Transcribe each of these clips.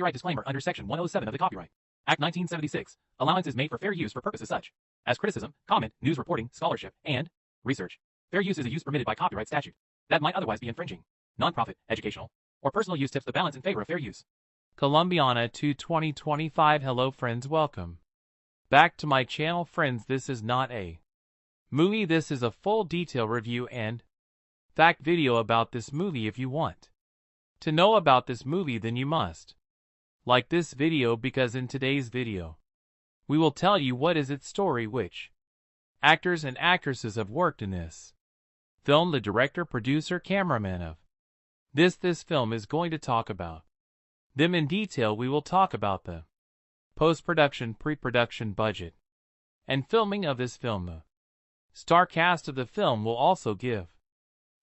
copyright disclaimer under Section 107 of the Copyright Act 1976. Allowance is made for fair use for purposes such as criticism, comment, news reporting, scholarship, and research. Fair use is a use permitted by copyright statute that might otherwise be infringing. Nonprofit, educational, or personal use tips the balance in favor of fair use. Colombiana to 2025. Hello friends, welcome back to my channel. Friends, this is not a movie, this is a full detail review and fact video about this movie. If you want to know about this movie, then you must like this video, because in today's video we will tell you what is its story, which actors and actresses have worked in this film, the director, producer, cameraman of this film is going to talk about them in detail. We will talk about the post-production, pre-production budget, and filming of this film. The star cast of the film will also give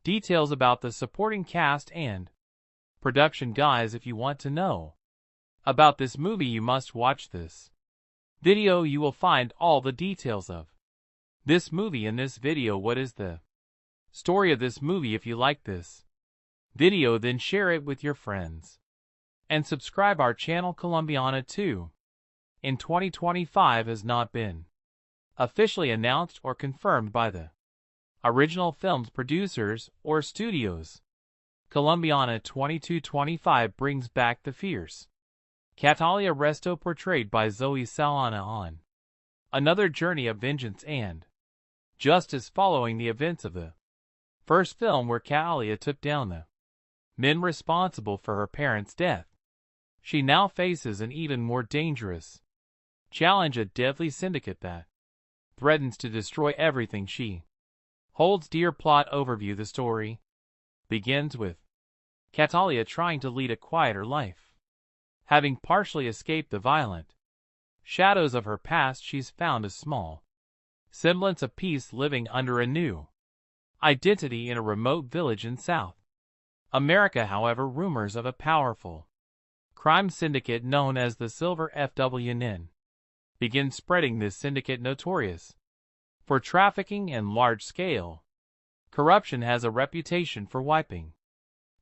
details about the supporting cast and production guys. If you want to know about this movie, you must watch this video. You will find all the details of this movie in this video. What is the story of this movie? If you like this video, then share it with your friends and subscribe our channel. Colombiana 2 in 2025 has not been officially announced or confirmed by the original film's producers or studios. Colombiana 2225 brings back the fierce Catalia Resto, portrayed by Zoe Saldana, on another journey of vengeance and justice following the events of the first film, where Catalia took down the men responsible for her parents' death. She now faces an even more dangerous challenge, a deadly syndicate that threatens to destroy everything she holds dear. Plot overview: the story begins with Catalia trying to lead a quieter life. Having partially escaped the violent shadows of her past, she's found a small semblance of peace, living under a new identity in a remote village in South America. However, rumors of a powerful crime syndicate known as the Silver FWN begin spreading. This syndicate, notorious for trafficking and large-scale corruption, has a reputation for wiping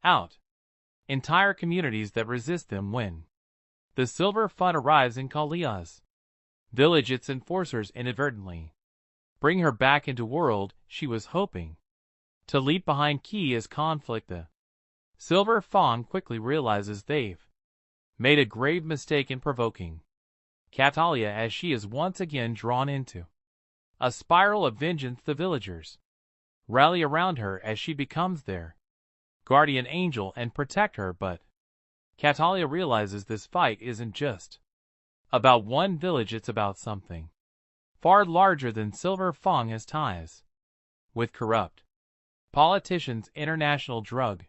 out entire communities that resist them. When the Silver Fund arrives in Calia's village, its enforcers inadvertently bring her back into world she was hoping to leave behind. Key is conflict. The Silver Fawn quickly realizes they've made a grave mistake in provoking Catalia, as she is once again drawn into a spiral of vengeance. The villagers rally around her as she becomes their guardian angel and protect her, but Catalia realizes this fight isn't just about one village, it's about something far larger than. Silver Fong has ties with corrupt politicians, international drug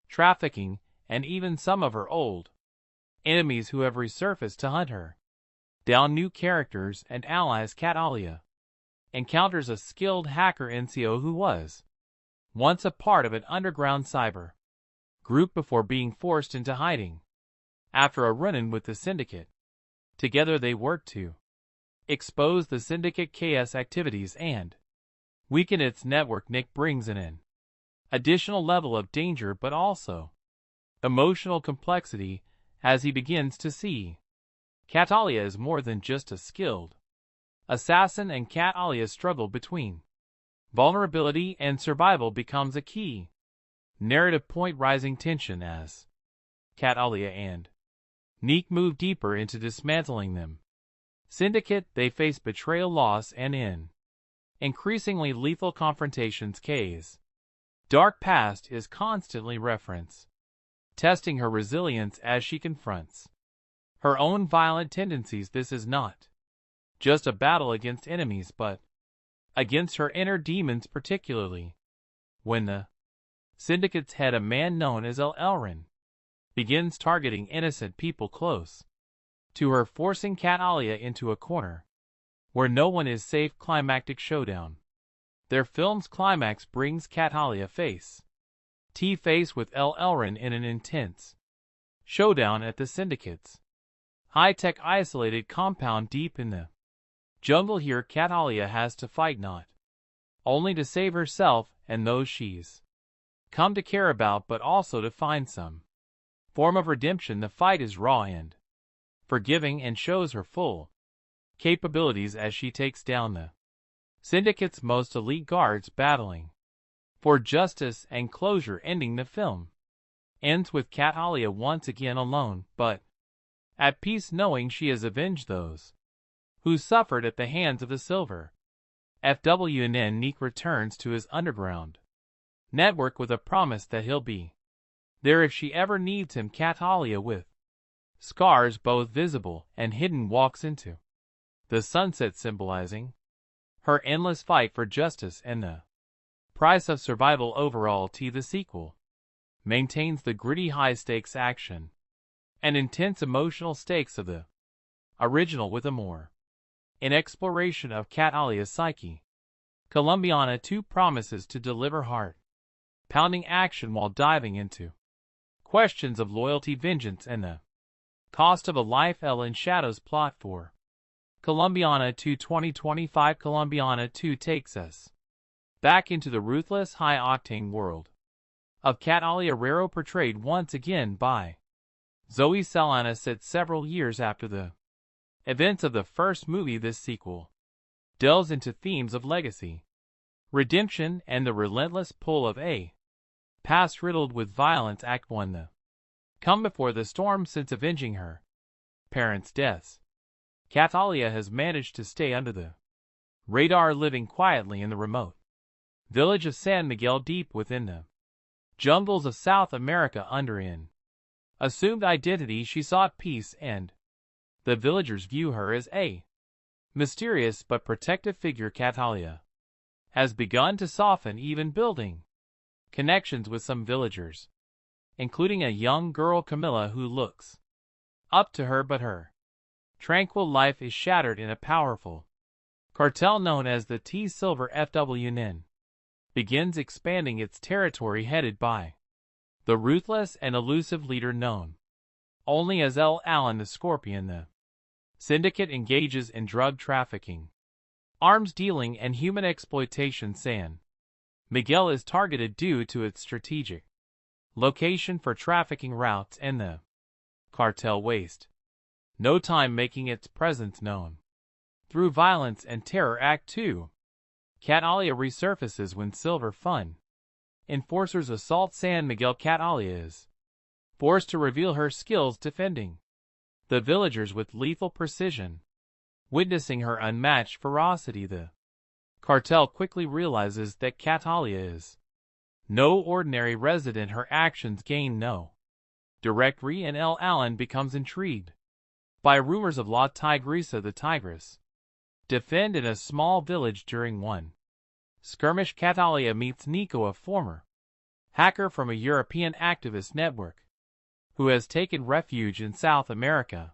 trafficking, and even some of her old enemies who have resurfaced to hunt her down. New characters and allies: Catalia encounters a skilled hacker NCO who was once a part of an underground cyber group before being forced into hiding after a run-in with the syndicate. Together they work to expose the syndicate chaos activities and weaken its network. Nick brings in an additional level of danger, but also emotional complexity, as he begins to see Catalia is more than just a skilled assassin, and Catalia's struggle between vulnerability and survival becomes a key narrative point. Rising tension as Catalia and Neek move deeper into dismantling them syndicate. They face betrayal, loss, and in increasingly lethal confrontations. Kay's dark past is constantly referenced, testing her resilience as she confronts her own violent tendencies. This is not just a battle against enemies, but against her inner demons, particularly when the syndicate's head, a man known as El Elrin, begins targeting innocent people close to her, forcing Catalia into a corner where no one is safe. Climactic showdown: their film's climax brings Catalia face to face with El Elrin in an intense showdown at the syndicate's high-tech isolated compound deep in the jungle. Here Catalia has to fight not only to save herself and those she's come to care about, but also to find some form of redemption. The fight is raw and forgiving and shows her full capabilities as she takes down the Syndicate's most elite guards, battling for justice and closure. Ending the film ends with Catalia once again alone, but at peace, knowing she has avenged those who suffered at the hands of the Silver FWN. Nick returns to his underground network with a promise that he'll be there if she ever needs him. Catalia, with scars both visible and hidden, walks into the sunset, symbolizing her endless fight for justice and the price of survival. Overall, the sequel maintains the gritty, high-stakes action and intense emotional stakes of the original, with a more an exploration of Catalia's psyche. Colombiana 2 promises to deliver heart-pounding action while diving into questions of loyalty, vengeance, and the cost of a life. Ellen Shadow's plot for Colombiana 2 2025. Colombiana 2 takes us back into the ruthless, high-octane world of Catalia Rero, portrayed once again by Zoe Saldana, set several years after the events of the first movie. This sequel delves into themes of legacy, redemption, and the relentless pull of a past riddled with violence. Act 1: the come before the storm. Since avenging her parents' deaths, Catalia has managed to stay under the radar, living quietly in the remote village of San Miguel, deep within the jungles of South America. Under an assumed identity, she sought peace, and the villagers view her as a mysterious but protective figure. Catalia has begun to soften, even building connections with some villagers, including a young girl, Camilla, who looks up to her, but her tranquil life is shattered in a powerful cartel known as the T Silver FWN begins expanding its territory, headed by the ruthless and elusive leader known only as L. Allen the Scorpion. The syndicate engages in drug trafficking, arms dealing, and human exploitation. San Miguel is targeted due to its strategic location for trafficking routes, and the cartel waste no time making its presence known through violence and terror. Act 2: Catalia resurfaces when Silver Fun enforcers assault San Miguel. Catalia is forced to reveal her skills defending the villagers with lethal precision. Witnessing her unmatched ferocity, the cartel quickly realizes that Catalia is no ordinary resident. Her actions gain no direct and L. Allen becomes intrigued by rumors of La Tigresa the Tigress defend in a small village. During one skirmish, Catalia meets Nico, a former hacker from a European activist network who has taken refuge in South America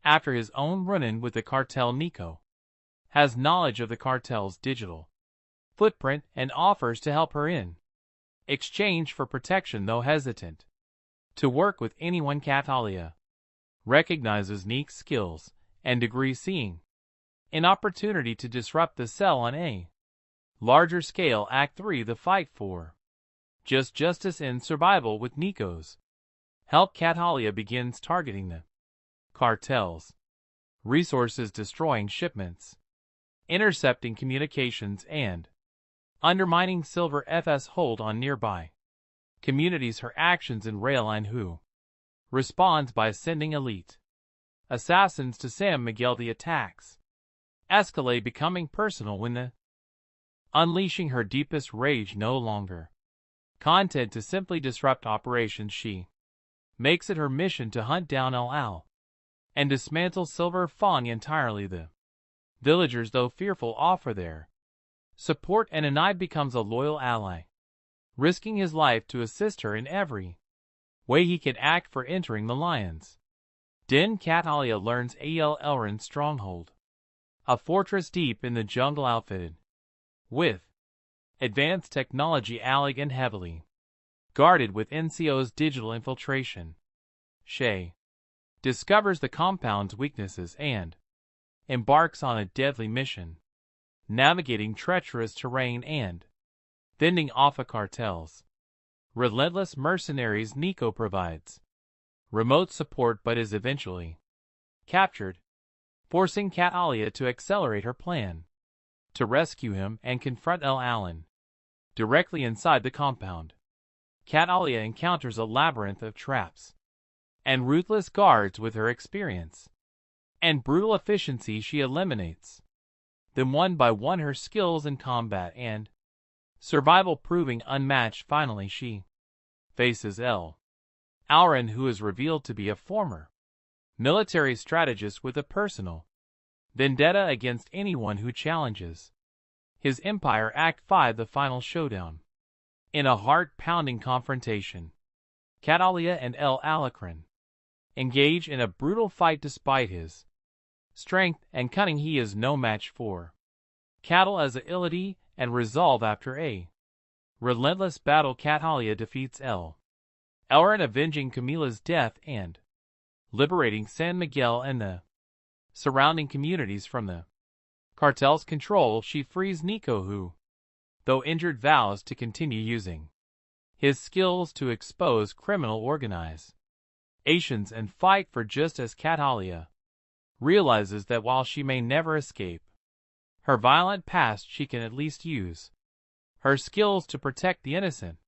after his own run-in with the cartel. Nico has knowledge of the cartel's digital footprint and offers to help her in exchange for protection, though hesitant to work with anyone. Catalia recognizes Nick's skills and degree, seeing an opportunity to disrupt the cell on a larger scale. Act 3: The fight for justice and survival. With Nico's help, Catalia begins targeting the cartel's resources, destroying shipments, intercepting communications, and undermining Silver FS hold on nearby communities. Her actions enrage Line, who responds by sending elite assassins to San Miguel. The attacks escalate, becoming personal when the unleashing her deepest rage, no longer content to simply disrupt operations. She makes it her mission to hunt down Al and dismantle Silver Fawn entirely. The villagers, though fearful, offer their support, and Anai becomes a loyal ally, risking his life to assist her in every way he can. Act for entering the Lion's Den. Catalia learns Al Elrond's stronghold, a fortress deep in the jungle outfitted with advanced technology, allig and heavily guarded with NCO's digital infiltration. Shay discovers the compound's weaknesses and embarks on a deadly mission, navigating treacherous terrain and fending off a cartel's relentless mercenaries. Nico provides remote support but is eventually captured, forcing Catalia to accelerate her plan to rescue him and confront El Alan. Directly inside the compound, Catalia encounters a labyrinth of traps and ruthless guards. With her experience and brutal efficiency, she eliminates them one by one, her skills in combat and survival proving unmatched. Finally, she faces El Alan, who is revealed to be a former military strategist with a personal vendetta against anyone who challenges his empire. Act 5, the final showdown. In a heart-pounding confrontation, Catalia and El Alan engage in a brutal fight. Despite his strength and cunning, he is no match for Catalia's agility and resolve. After a relentless battle, Catalia defeats El Alan, avenging Camila's death and liberating San Miguel and the surrounding communities from the cartel's control. She frees Nico, who, though injured, vows to continue using his skills to expose criminal organizations and fight for justice. Catalia realizes that while she may never escape her violent past, she can at least use her skills to protect the innocent.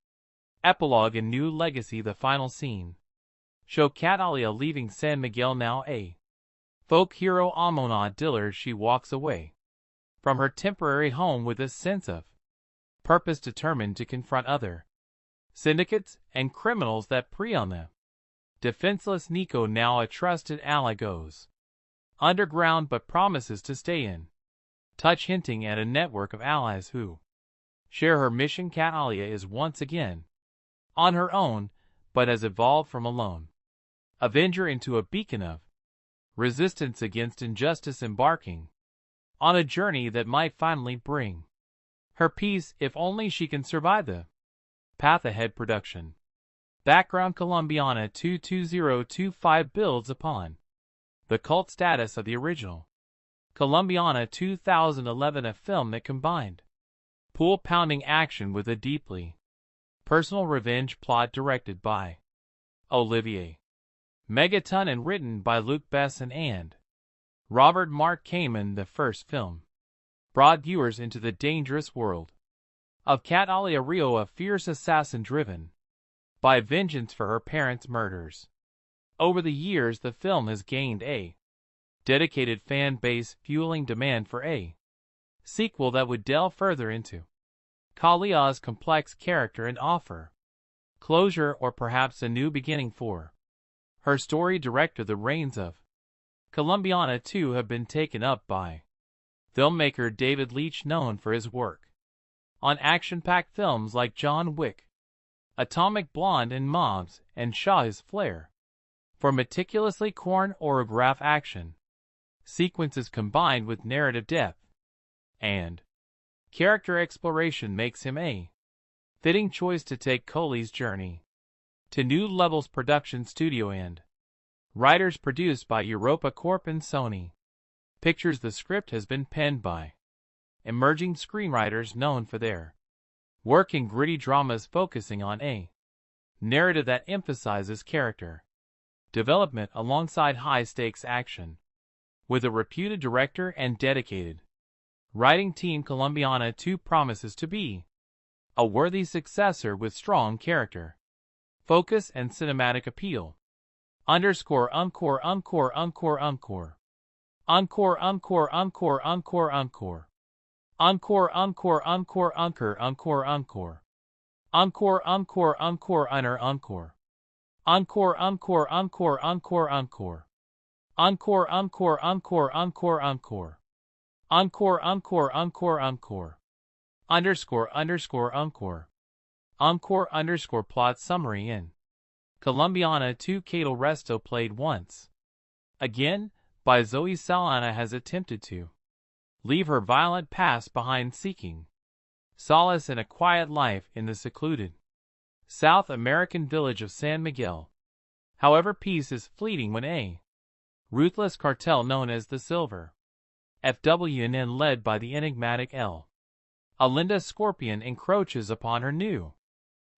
Epilogue and new legacy. The final scene show Catalia leaving San Miguel, now a folk hero Amona Dillard. She walks away from her temporary home with a sense of purpose, determined to confront other syndicates and criminals that prey on the defenseless. Nico, now a trusted ally, goes underground but promises to stay in touch, hinting at a network of allies who share her mission. Catalia is once again on her own, but has evolved from a lone avenger into a beacon of resistance against injustice, embarking on a journey that might finally bring her peace if only she can survive the path ahead. Production background: Colombiana 22025 builds upon the cult status of the original Colombiana 2011, a film that combined pool-pounding action with a deeply personal revenge plot. Directed by Olivier Megaton and written by Luc Besson and Robert Mark Kamen, the first film brought viewers into the dangerous world of Catalia Rio, a fierce assassin driven by vengeance for her parents' murders. Over the years, the film has gained a dedicated fan base, fueling demand for a sequel that would delve further into Calia's complex character and offer closure or perhaps a new beginning for her story. Director: the reins of Colombiana 2 have been taken up by filmmaker David Leitch, known for his work on action-packed films like John Wick, Atomic Blonde, and Mobs, and Shaw's flair for meticulously choreographed action sequences combined with narrative depth and character exploration makes him a fitting choice to take Coley's journey to new levels. Production studio and writers: produced by Europa Corp and Sony Pictures. The script has been penned by emerging screenwriters known for their work in gritty dramas, focusing on a narrative that emphasizes character development alongside high-stakes action. With a reputed director and dedicated writing team, Colombiana 2 promises to be a worthy successor with strong character focus and cinematic appeal. Encore, encore, encore, encore, encore. Encore, encore, encore, encore, encore. Encore, encore, encore, encore, encore, encore. Encore, encore, encore, honor, encore. Encore, encore, encore, encore, encore. Encore, encore, encore, encore, encore. Encore, encore, encore, encore. Underscore, underscore, encore. Encore, underscore. Plot summary: in Colombiana 2, Cato Resto, played once again by Zoe Saldana, has attempted to leave her violent past behind, seeking solace in a quiet life in the secluded South American village of San Miguel. However, peace is fleeting when a ruthless cartel known as the Silver FWNN, led by the enigmatic El Alinda Scorpion, encroaches upon her new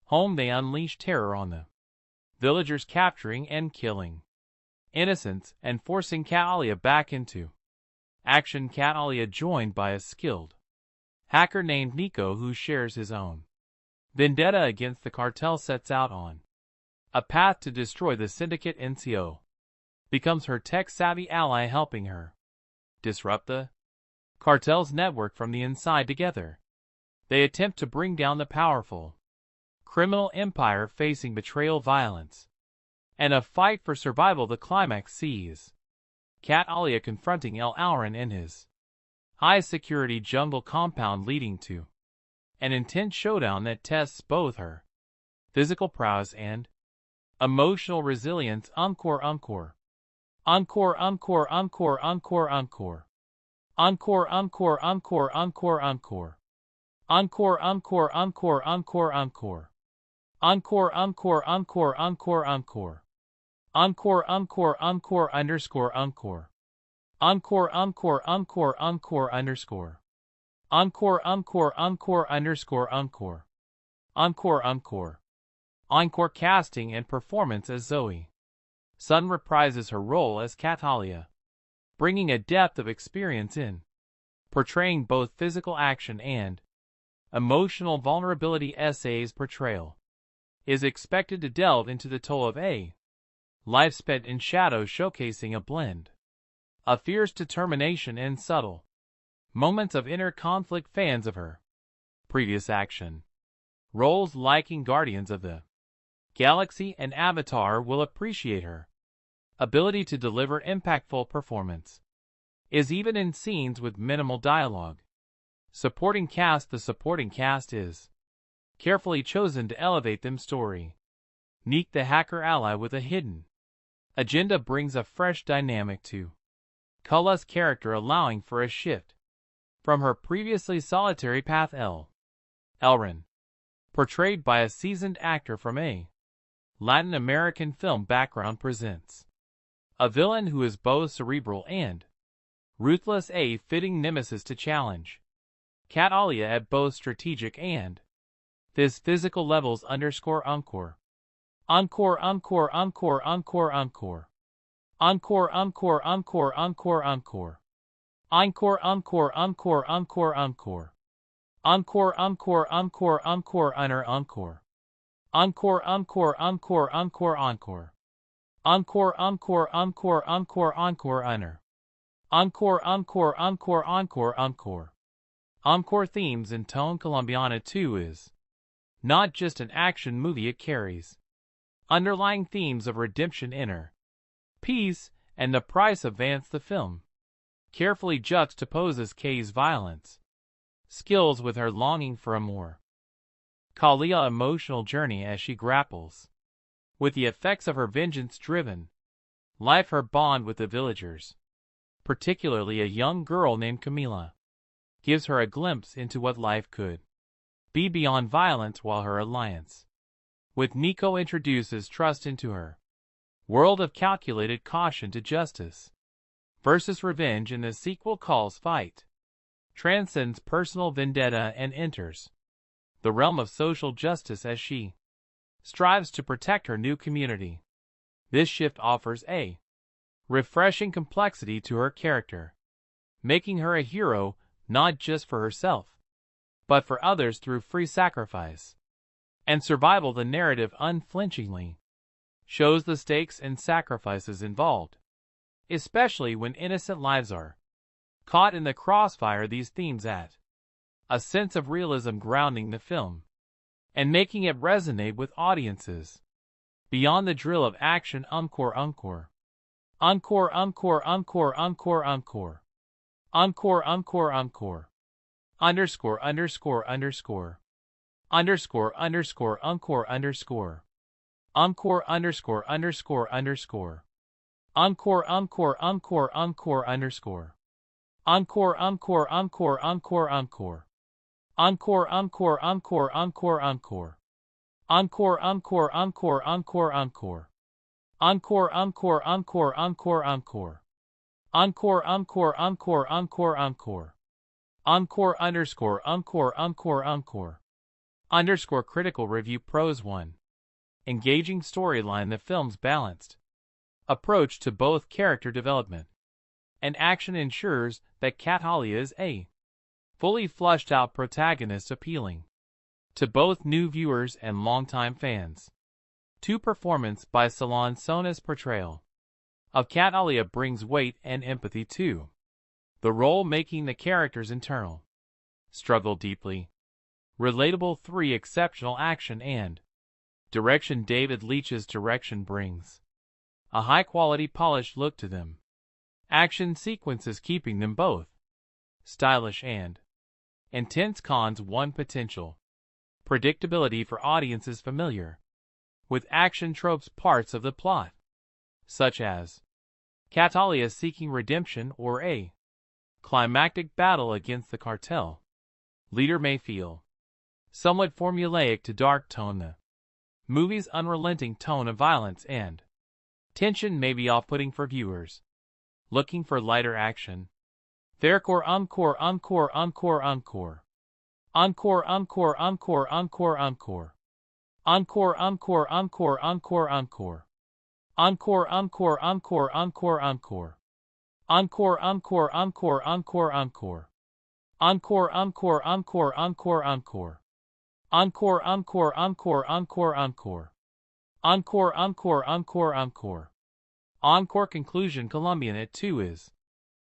home. They unleash terror on the villagers capturing and killing innocents and forcing Cat Alia back into action. Cat Alia joined by a skilled hacker named Nico who shares his own vendetta against the cartel, sets out on a path to destroy the syndicate. NCO becomes her tech-savvy ally, helping her disrupt the cartel's network from the inside. Together, they attempt to bring down the powerful criminal empire facing betrayal, violence, and a fight for survival. The climax sees Cat Alia confronting El Auron in his high-security jungle compound, leading to an intense showdown that tests both her physical prowess and emotional resilience. Encore, encore. Encore, encore, encore, encore, encore. Encore, encore, encore, encore, encore. Encore, encore, encore, encore, encore. Encore, encore, encore, encore, encore. Encore, encore, encore, underscore, encore. Encore, encore, encore, encore, underscore. Encore, encore, encore, underscore, encore. Encore, encore. Encore casting and performance as Zoe Saldana reprises her role as Cat Alia, bringing a depth of experience in portraying both physical action and emotional vulnerability. SA's portrayal is expected to delve into the toll of a life spent in shadow, showcasing a blend of fierce determination and subtle moments of inner conflict. Fans of her previous action roles like in Guardians of the Galaxy and Avatar will appreciate her ability to deliver impactful performance is even in scenes with minimal dialogue. Supporting cast. The supporting cast is carefully chosen to elevate them story. Neek, the hacker ally with a hidden agenda, brings a fresh dynamic to Kulla's character, allowing for a shift from her previously solitary path. Elrin, portrayed by a seasoned actor from a Latin American film background, presents a villain who is both cerebral and ruthless, a fitting nemesis to challenge Cat Alia at both strategic and this physical levels. Underscore, encore. Encore, encore, encore, encore, encore. Encore, encore, encore, encore, encore. Encore, encore, encore, encore, encore. Encore, encore, encore, encore, encore. Encore, encore, encore, encore, encore. Encore, encore, encore, encore, encore, honor. Encore, encore, encore, encore, encore. Encore themes and tone. Colombiana 2 is not just an action movie, it carries underlying themes of redemption, inner peace, and the price of Vance. The film carefully juxtaposes Kay's violence skills with her longing for a more Kalia emotional journey as she grapples with the effects of her vengeance-driven life. Her bond with the villagers, particularly a young girl named Camila, gives her a glimpse into what life could be beyond violence, while her alliance with Nico introduces trust into her world of calculated caution to justice versus revenge. In the sequel, Call's fight transcends personal vendetta and enters the realm of social justice as she strives to protect her new community. This shift offers a refreshing complexity to her character, making her a hero not just for herself, but for others through free sacrifice and survival. The narrative unflinchingly shows the stakes and sacrifices involved, especially when innocent lives are caught in the crossfire. These themes add a sense of realism, grounding the film and making it resonate with audiences beyond the drill of action. Encore, encore. Encore, encore, encore, encore, encore. Encore, encore, encore. Underscore, underscore, underscore. Underscore, underscore, encore, underscore. Encore, underscore, underscore, underscore. Encore, encore, encore, encore, underscore. Encore, encore, encore, encore, encore. Encore, encore, encore, encore, encore. Encore, encore, encore, encore, encore. Encore, encore, encore, encore, encore. Encore, encore, encore, encore, encore. Encore, underscore, encore, encore, encore. Underscore critical review. Pros 1. engaging storyline. The film's balanced approach to both character development and action ensures that Catalia is a fully fleshed out protagonist appealing to both new viewers and longtime fans. To performance by Solange Sona's portrayal of Catalia brings weight and empathy to the role, making the character's internal struggle deeply relatable. 3. Exceptional action and direction. David Leitch's direction brings a high-quality, polished look to them. Action sequences keeping them both stylish and intense. Cons. 1. Potential predictability for audiences familiar with action tropes. Parts of the plot, such as Catalia seeking redemption or a climactic battle against the cartel leader, may feel somewhat formulaic to dark tone. The movie's unrelenting tone of violence and tension may be off-putting for viewers looking for lighter action. Encore, encore, encore, encore, encore. Encore, encore, encore, encore, encore. Encore, encore, encore, encore, encore. Encore, encore, encore, encore, encore. Encore, encore, encore, encore, encore. Encore, encore, encore, encore, encore. Encore, encore, encore, encore, encore. Encore, encore, encore, encore. Encore. Conclusion. Colombiana 2 is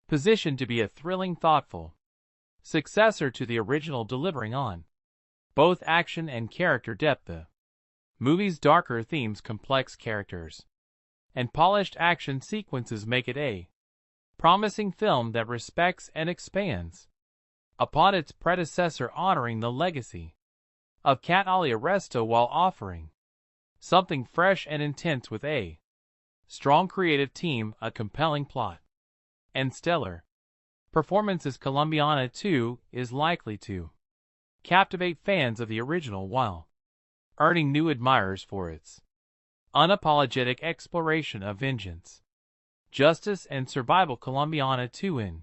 positioned to be a thrilling, thoughtful successor to the original, delivering on both action and character depth. The movie's darker themes, complex characters, and polished action sequences make it a promising film that respects and expands upon its predecessor, honoring the legacy of Catalia Resto while offering something fresh and intense with a strong creative team, a compelling plot, and stellar performances. Colombiana 2 is likely to captivate fans of the original while earning new admirers for its unapologetic exploration of vengeance, justice, and survival. Colombiana 2 in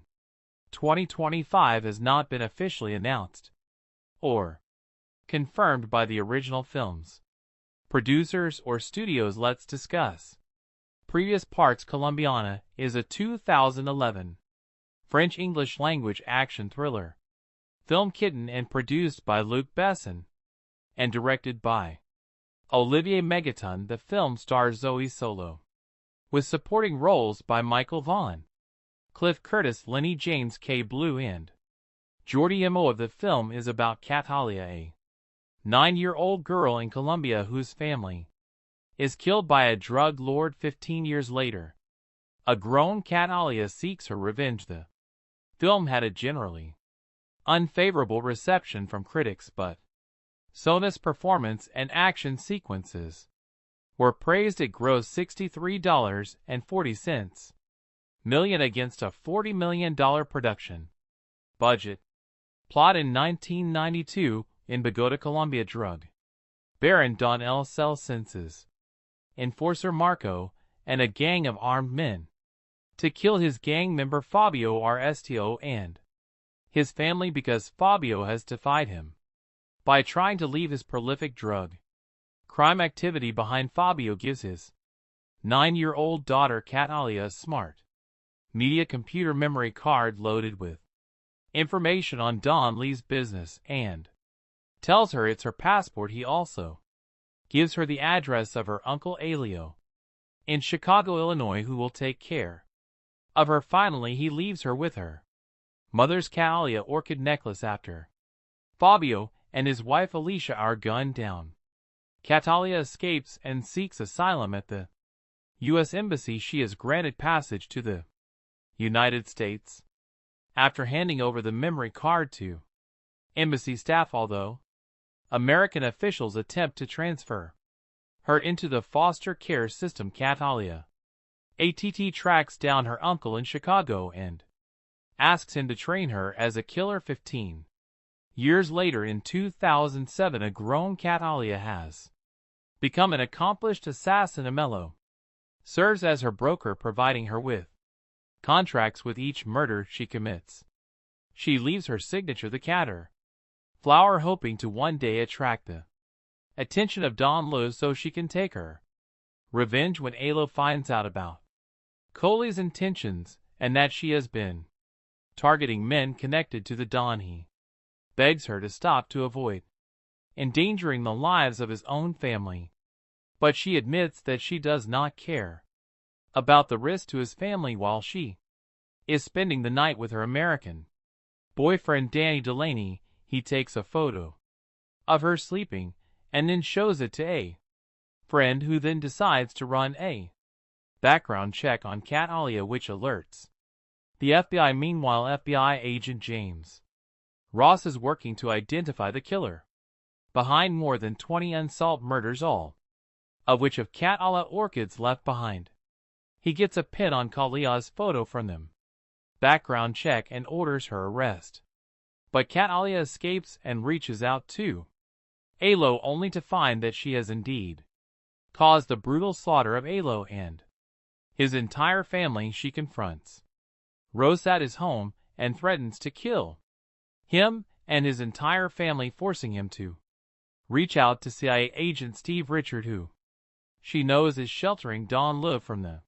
2025 has not been officially announced or confirmed by the original film's producers or studios. Let's discuss previous parts. Colombiana is a 2011 French-English language action thriller film kitten and produced by Luc Besson and directed by Olivier Megaton. The film stars Zoe Solo with supporting roles by Michael Vaughan, Cliff Curtis, Lenny James, K. Blue, and Jordi Amo. The film is about Catalia, a 9-year-old girl in Colombia whose family is killed by a drug lord. 15 years later, a grown Catalia seeks her revenge. The film had a generally unfavorable reception from critics, but Sona's performance and action sequences were praised. It grossed $63.40 million against a $40 million production budget. Plot: in 1992, in Bogota, Colombia, drug baron Don El Cel senses enforcer Marco and a gang of armed men to kill his gang member Fabio Rsto and his family because Fabio has defied him by trying to leave his prolific drug crime activity behind. Fabio gives his 9-year-old daughter Catalia a smart media computer memory card loaded with information on Don Lee's business and tells her it's her passport. He also gives her the address of her uncle Elio in Chicago, Illinois, who will take care of her. Finally, he leaves her with her mother's Catalia orchid necklace after Fabio and his wife Alicia are gunned down. Catalia escapes and seeks asylum at the U.S. Embassy. She is granted passage to the United States after handing over the memory card to embassy staff, although American officials attempt to transfer her into the foster care system. Catalia ATT tracks down her uncle in Chicago and asks him to train her as a killer. 15 years later, in 2007, a grown Catalia has become an accomplished assassin. Amello serves as her broker, providing her with contracts with each murder she commits. She leaves her signature, the Catter flower, hoping to one day attract the attention of Don Lu so she can take her revenge when Alo finds out about Coley's intentions and that she has been targeting men connected to the Don. He begs her to stop to avoid endangering the lives of his own family, but she admits that she does not care about the risk to his family while she is spending the night with her American boyfriend Danny Delaney. He takes a photo of her sleeping and then shows it to a friend, who then decides to run a background check on Kat Alia, which alerts the FBI. Meanwhile, FBI agent James Ross is working to identify the killer behind more than 20 unsolved murders, all of which have Kat Alia orchids left behind. He gets a pin on Kalia's photo from them background check and orders her arrest. But Kat Alia escapes and reaches out to Alo, only to find that she has indeed caused the brutal slaughter of Alo and his entire family. She confronts Rose at his home and threatens to kill him and his entire family, forcing him to reach out to CIA agent Steve Richard, who she knows is sheltering Don Lu from the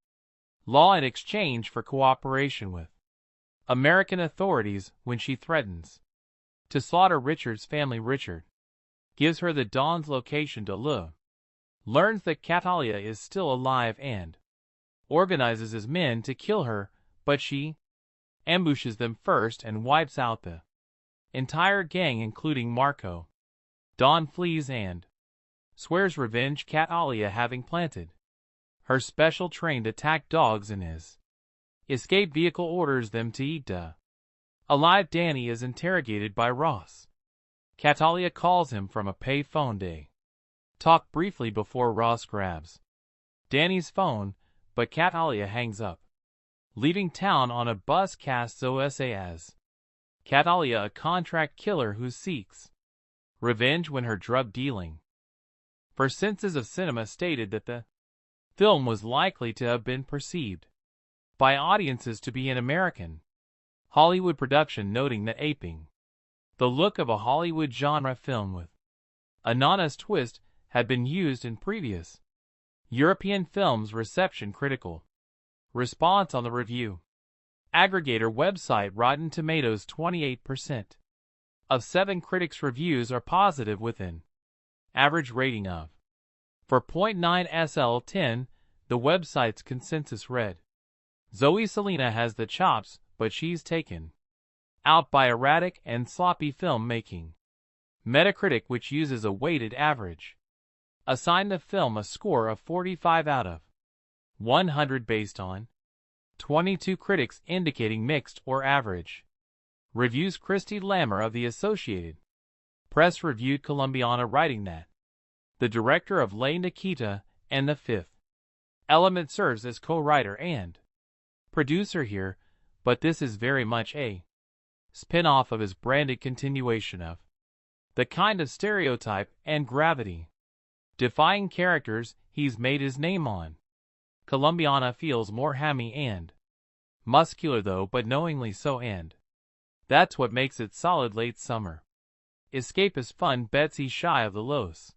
law in exchange for cooperation with American authorities. When she threatens to slaughter Richard's family, Richard gives her the Don's location. To Lu learns that Kat Alia is still alive and organizes his men to kill her, but she ambushes them first and wipes out the entire gang, including Marco. Don flees and swears revenge, Kat Alia having planted her special trained attack dogs in his escape vehicle, orders them to eat alive. Danny is interrogated by Ross. Kat Alia calls him from a pay phone. They talk briefly before Ross grabs Danny's phone, but Kat Alia hangs up, leaving town on a bus. Casts Zoe as Kat Alia, a contract killer who seeks revenge when her drug dealing for Senses of Cinema stated that the film was likely to have been perceived by audiences to be an American Hollywood production, noting that aping the look of a Hollywood genre film with a non-honest twist had been used in previous European films. Reception. Critical response on the review aggregator website Rotten Tomatoes. 28% of 7 critics' reviews are positive, with an average rating of 4.9 SL10. The website's consensus read, Zoe Saldana has the chops, but she's taken out by erratic and sloppy filmmaking. Metacritic, which uses a weighted average, assigned the film a score of 45 out of 100 based on 22 critics indicating mixed or average reviews. Christy Lammer of the Associated Press reviewed Colombiana, writing that the director of La Nikita and The Fifth Element serves as co-writer and producer here, but this is very much a spin-off of his branded continuation of the kind of stereotype and gravity-defying characters he's made his name on. Colombiana feels more hammy and muscular though, but knowingly so, and that's what makes it solid. Late summer escapist fun. Betsy Shy of the Los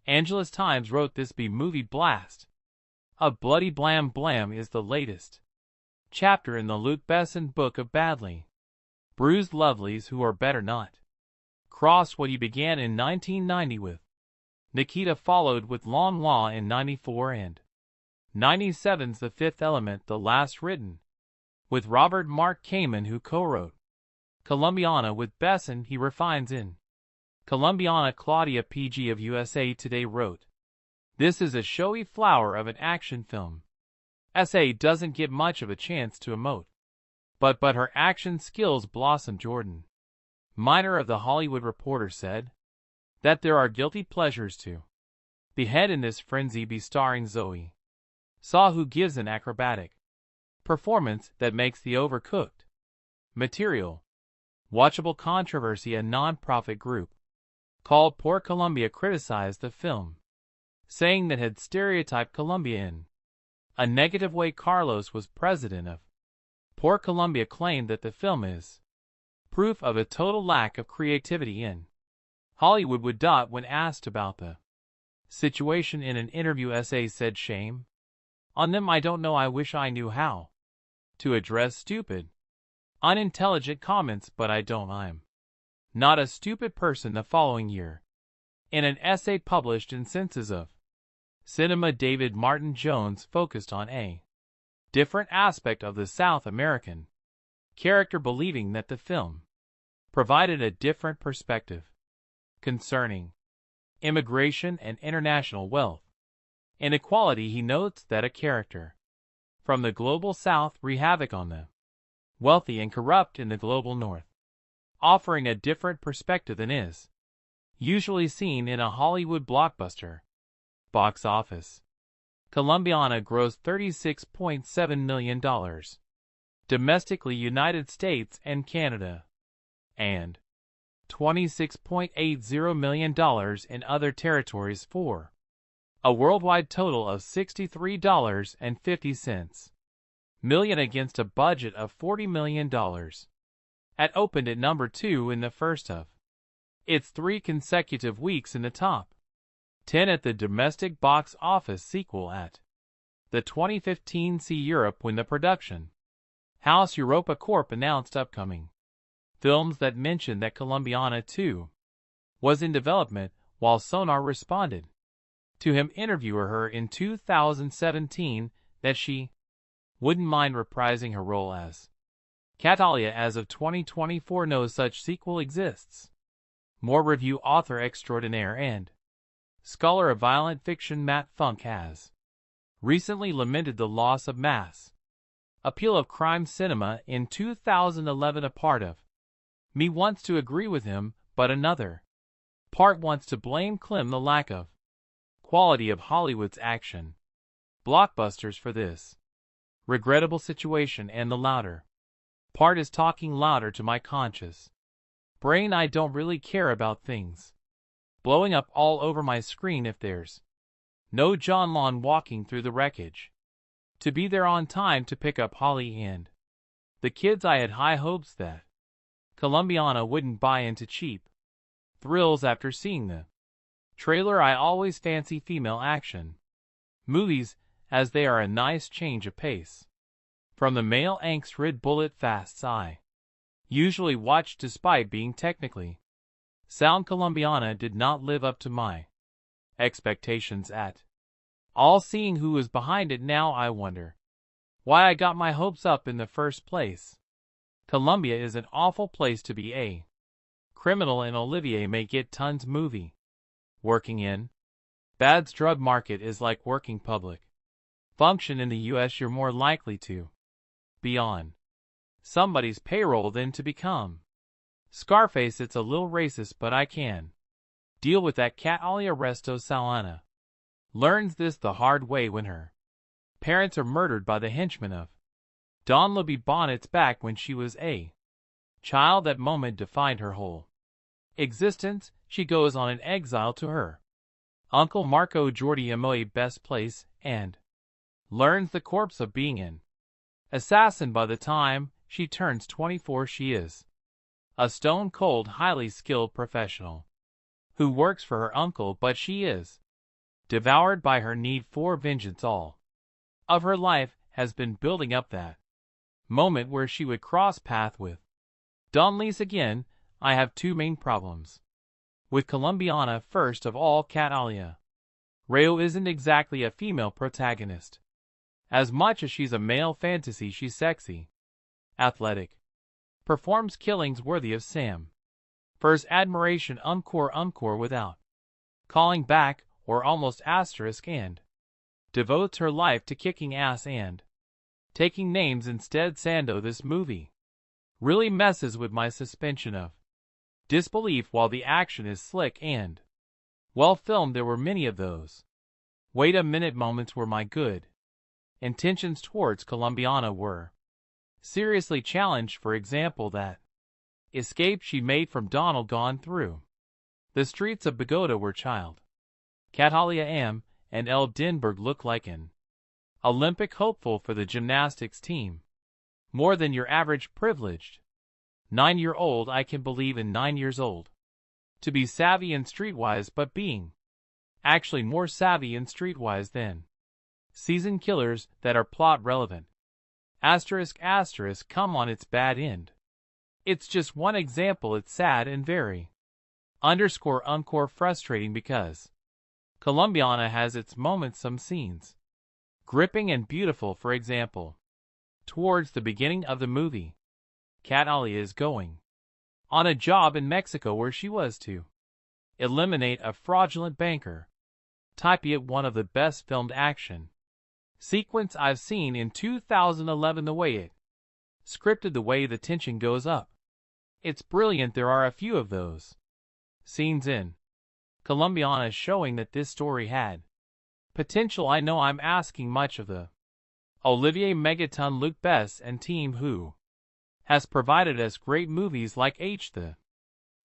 Angeles Times wrote, this B-movie blast of bloody blam blam is the latest chapter in the Luc Besson book of badly bruised lovelies who are better not crossed. What he began in 1990 with Nikita followed with Long Law in 94 and 97's The Fifth Element, the last written with Robert Mark Kamen, who co-wrote Colombiana with Besson. He refines in Colombiana. Claudia PG of USA Today wrote, this is a showy flower of an action film. SA doesn't get much of a chance to emote, but her action skills blossom. Jordan Miner of The Hollywood Reporter said that there are guilty pleasures to behead in this frenzy be starring Zoe Saw, who gives an acrobatic performance that makes the overcooked material watchable. Controversy. A non-profit group called Poor Colombia criticized the film, saying that had stereotyped Colombia in a negative way. Carlos was president of Poor Colombia, claimed that the film is proof of a total lack of creativity in Hollywood. When asked about the situation in an interview essay said shame on them. I don't know, I wish I knew how to address stupid, unintelligent comments, but I don't. I'm not a stupid person. The following year, in an essay published in Senses of Cinema, David Martin Jones focused on a different aspect of the South American character, believing that the film provided a different perspective concerning immigration and international wealth inequality. He notes that a character from the global South wreak havoc on the wealthy and corrupt in the global North, offering a different perspective than is usually seen in a Hollywood blockbuster. Box office. Colombiana grossed $36.7 million domestically, United States and Canada, and $26.80 million in other territories, for a worldwide total of $63.50 million against a budget of $40 million. It opened at number 2 in the first of its 3 consecutive weeks in the top 10 at the domestic box office, sequel at the 2015 See Europe, when the production house Europa Corp announced upcoming films that mentioned that Colombiana 2 was in development, while Sonar responded to him interviewer her in 2017 that she wouldn't mind reprising her role as Catalia. As of 2024, no such sequel exists. More review. Author extraordinaire and scholar of violent fiction Matt Funk has recently lamented the loss of mass appeal of crime cinema in 2011. A part of me wants to agree with him, but another part wants to blame Clem, the lack of quality of Hollywood's action blockbusters, for this regrettable situation, and the louder part is talking louder to my conscious brain. I don't really care about things blowing up all over my screen if there's no John Lon walking through the wreckage to be there on time to pick up Holly and the kids. I had high hopes that Colombiana wouldn't buy into cheap thrills after seeing the trailer. I always fancy female action movies, as they are a nice change of pace from the male angst-rid bullet fasts I usually watch. Despite being technically sound, Colombiana did not live up to my expectations at all. Seeing who was behind it now, I wonder why I got my hopes up in the first place. Colombia is an awful place to be a criminal, and Olivier may get tons movie working in. Bad's drug market is like working public function in the US. You're more likely to be on somebody's payroll than to become Scarface. It's a little racist, but I can deal with that. Catalia Resto Salana learns this the hard way when her parents are murdered by the henchmen of Don Libby Bonnet's back when she was a child. That moment defined her whole existence. She goes on an exile to her uncle Marco Jordi Amoy best place, and learns the corpse of being an assassin. By the time she turns 24, she is a stone-cold, highly skilled professional who works for her uncle, but she is devoured by her need for vengeance. All of her life has been building up that moment where she would cross path with Don Luis again. I have 2 main problems with Colombiana. First of all, Catalia Rayo isn't exactly a female protagonist. As much as she's a male fantasy, she's sexy, athletic, performs killings worthy of Sam Fur's admiration, encore without calling back or almost asterisk, and devotes her life to kicking ass and taking names instead. Sando, this movie really messes with my suspension of disbelief. While the action is slick and well filmed, there were many of those wait a minute moments where my good intentions towards Colombiana were seriously challenged. For example, that escape she made from Donald gone through the streets of Bogota, where child Catalia M. and El Denberg look like an Olympic hopeful for the gymnastics team. More than your average privileged 9-year-old. I can believe in 9 years old to be savvy and streetwise, but being actually more savvy and streetwise than seasoned killers that are plot relevant. Asterisk asterisk, come on, it's bad end. It's just one example. It's sad and very _encore frustrating because Colombiana has its moments, some scenes gripping and beautiful. For example, towards the beginning of the movie, Catalia is going on a job in Mexico where she was to eliminate a fraudulent banker. Type it, one of the best filmed action sequence I've seen in 2011. The way it scripted, the way the tension goes up, it's brilliant. There are a few of those scenes in Colombiana showing that this story had potential. I know I'm asking much of the Olivier Megaton, Luc Besson and team who has provided us great movies like The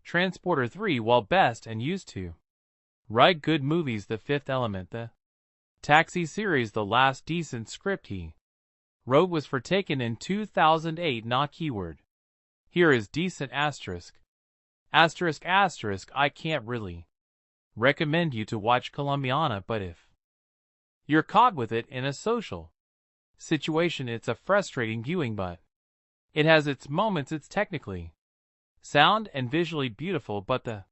Transporter 3, while best and used to write good movies. The Fifth Element, the Taxi series, the last decent script he wrote was for Taken in 2008. Not keyword here is decent asterisk. Asterisk asterisk, I can't really recommend you to watch Colombiana, but if you're caught with it in a social situation, it's a frustrating viewing, but it has its moments. It's technically sound and visually beautiful, but the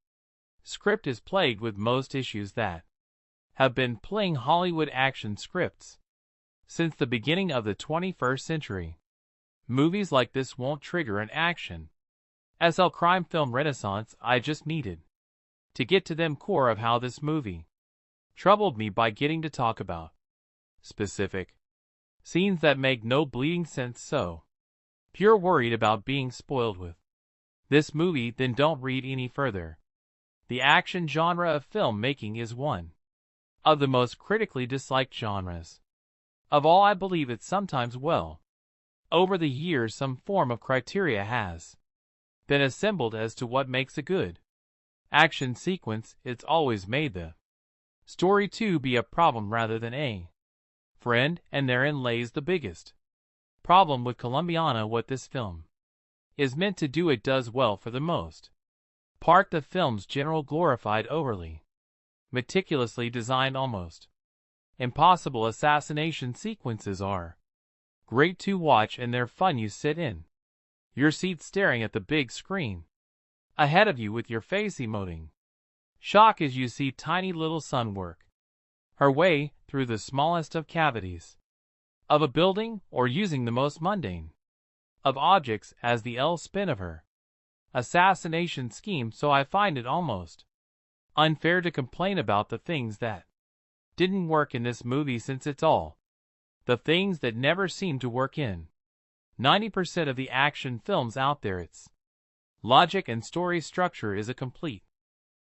script is plagued with most issues that have been plaguing Hollywood action scripts since the beginning of the 21st century. Movies like this won't trigger an action SL crime film renaissance. I just needed to get to them core of how this movie troubled me by getting to talk about specific scenes that make no bleeding sense. So if you're worried about being spoiled with this movie, then don't read any further. The action genre of filmmaking is one of the most critically disliked genres of all. I believe it's sometimes, well, over the years some form of criteria has been assembled as to what makes a good action sequence. It's always made the story to be a problem rather than a friend, and therein lays the biggest problem with Colombiana. What this film is meant to do, it does well for the most part. The film's general glorified, overly meticulously designed, almost impossible assassination sequences are great to watch, and they're fun. You sit in your seat staring at the big screen ahead of you with your face emoting shock as you see tiny little Sun work her way through the smallest of cavities of a building, or using the most mundane of objects as the spin of her assassination scheme. So I find it almost unfair to complain about the things that didn't work in this movie, since it's all the things that never seem to work in 90% of the action films out there. Its logic and story structure is a complete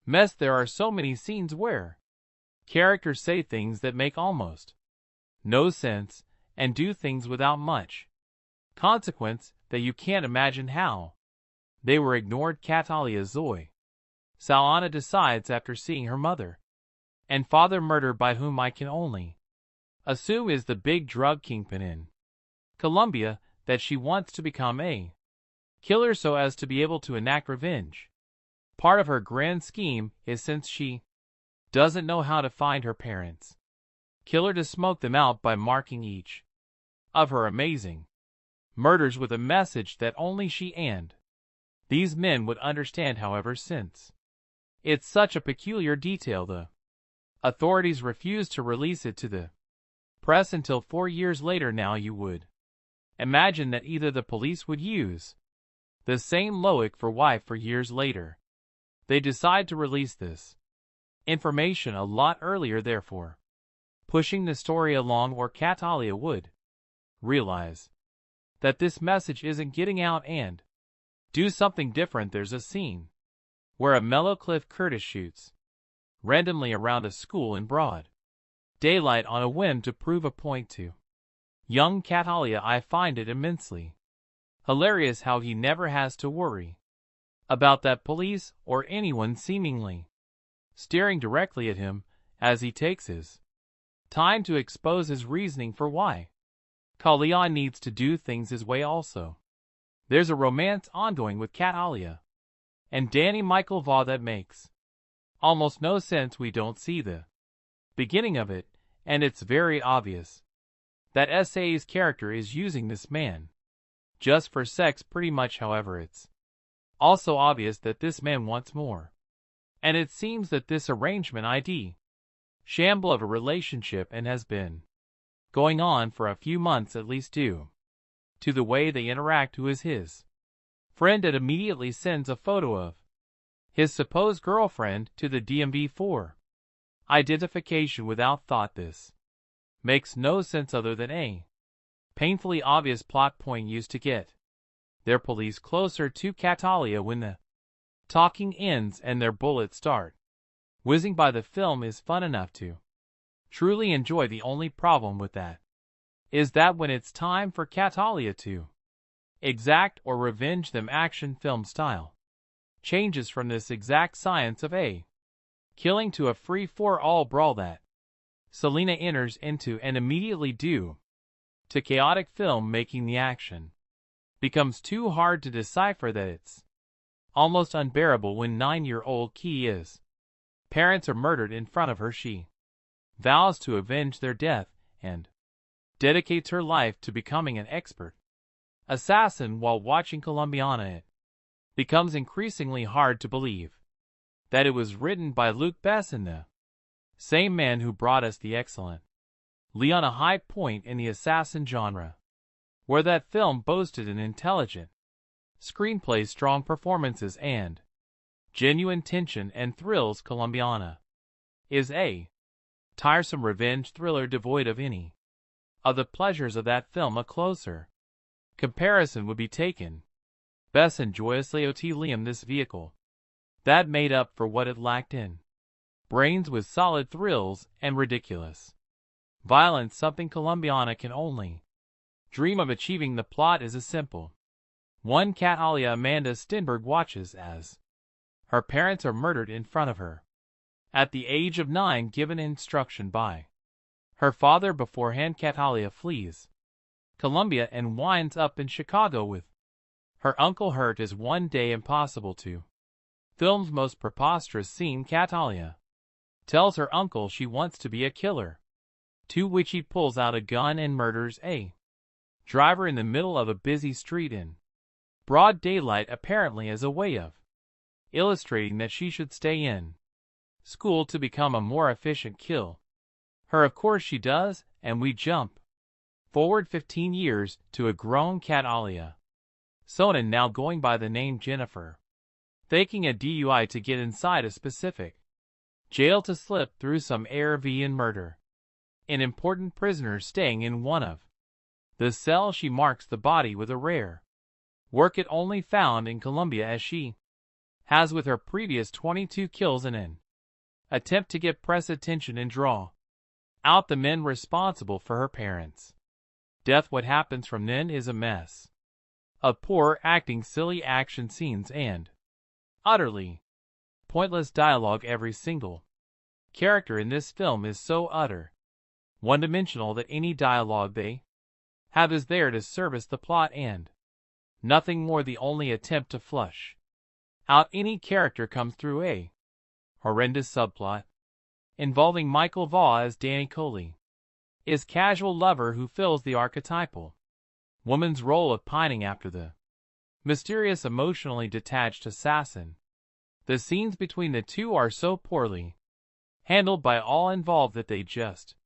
mess. There are so many scenes where characters say things that make almost no sense and do things without much consequence that you can't imagine how they were ignored. Catalia Zoe Saldana decides, after seeing her mother and father murdered by whom I can only assume is the big drug kingpin in Colombia, that she wants to become a killer so as to be able to enact revenge. Part of her grand scheme is, since she doesn't know how to find her parents' killer, to smoke them out by marking each of her amazing murders with a message that only she and these men would understand. However, since it's such a peculiar detail, the authorities refused to release it to the press until 4 years later. Now you would imagine that either the police would use the same logic for why 4 years later they decide to release this information a lot earlier, therefore pushing the story along, or Catalia would realize that this message isn't getting out and do something different. There's a scene where a mellow Cliff Curtis shoots randomly around a school in broad daylight on a whim to prove a point to young Catalia. I find it immensely hilarious how he never has to worry about that police or anyone seemingly staring directly at him as he takes his time to expose his reasoning for why Catalia needs to do things his way. Also, there's a romance ongoing with Catalia and Danny Michael Vaugh that makes almost no sense. We don't see the beginning of it, and it's very obvious that S.A.'s character is using this man just for sex pretty much. However, it's also obvious that this man wants more. And it seems that this arrangement ID shamble of a relationship and has been going on for a few months at least due to the way they interact. Who is his friend and immediately sends a photo of his supposed girlfriend to the DMV for identification without thought. This makes no sense other than a painfully obvious plot point used to get their police closer to Catalia. When the talking ends and their bullets start whizzing by, the film is fun enough to truly enjoy. The only problem with that is that when it's time for Catalia to exact or revenge them, action film style changes from this exact science of a killing to a free-for-all brawl that Selena enters into, and immediately due to chaotic film making, the action becomes too hard to decipher that it's almost unbearable. When 9-year-old Kia's parents are murdered in front of her, she vows to avenge their death and dedicates her life to becoming an expert assassin. While watching Colombiana, it becomes increasingly hard to believe that it was written by Luc Besson, the same man who brought us the excellent Leon, a high point in the assassin genre, where that film boasted an intelligent screenplay, strong performances, and genuine tension and thrills. Colombiana is a tiresome revenge thriller devoid of any of the pleasures of that film. A closer comparison would be taken. Besson joyously Liam this vehicle that made up for what it lacked in brains with solid thrills and ridiculous violence, something Colombiana can only dream of achieving. The plot is a simple one. Catalia Amanda Stenberg watches as her parents are murdered in front of her at the age of 9, given instruction by her father beforehand. Catalia flees Colombia and winds up in Chicago with her uncle hurt as one day impossible to film's most preposterous scene. Catalia tells her uncle she wants to be a killer, to which he pulls out a gun and murders a driver in the middle of a busy street in broad daylight, apparently as a way of illustrating that she should stay in school to become a more efficient kill. Her, of course she does, and we jump forward 15 years to a grown Catalia Sonnen, now going by the name Jennifer, faking a DUI to get inside a specific jail to slip through some ARV and murder an important prisoner staying in one of the cells. She marks the body with a rare work it only found in Colombia, as she has with her previous 22 kills, in an attempt to get press attention and draw out the men responsible for her parents' death. What happens from then is a mess of poor acting, silly action scenes, and utterly pointless dialogue. Every single character in this film is so utter one-dimensional that any dialogue they have is there to service the plot and nothing more. The only attempt to flush out any character comes through a horrendous subplot involving Michael Vaugh as Danny Coley, his casual lover who fills the archetypal woman's role of pining after the mysterious, emotionally detached assassin. The scenes between the two are so poorly handled by all involved that they just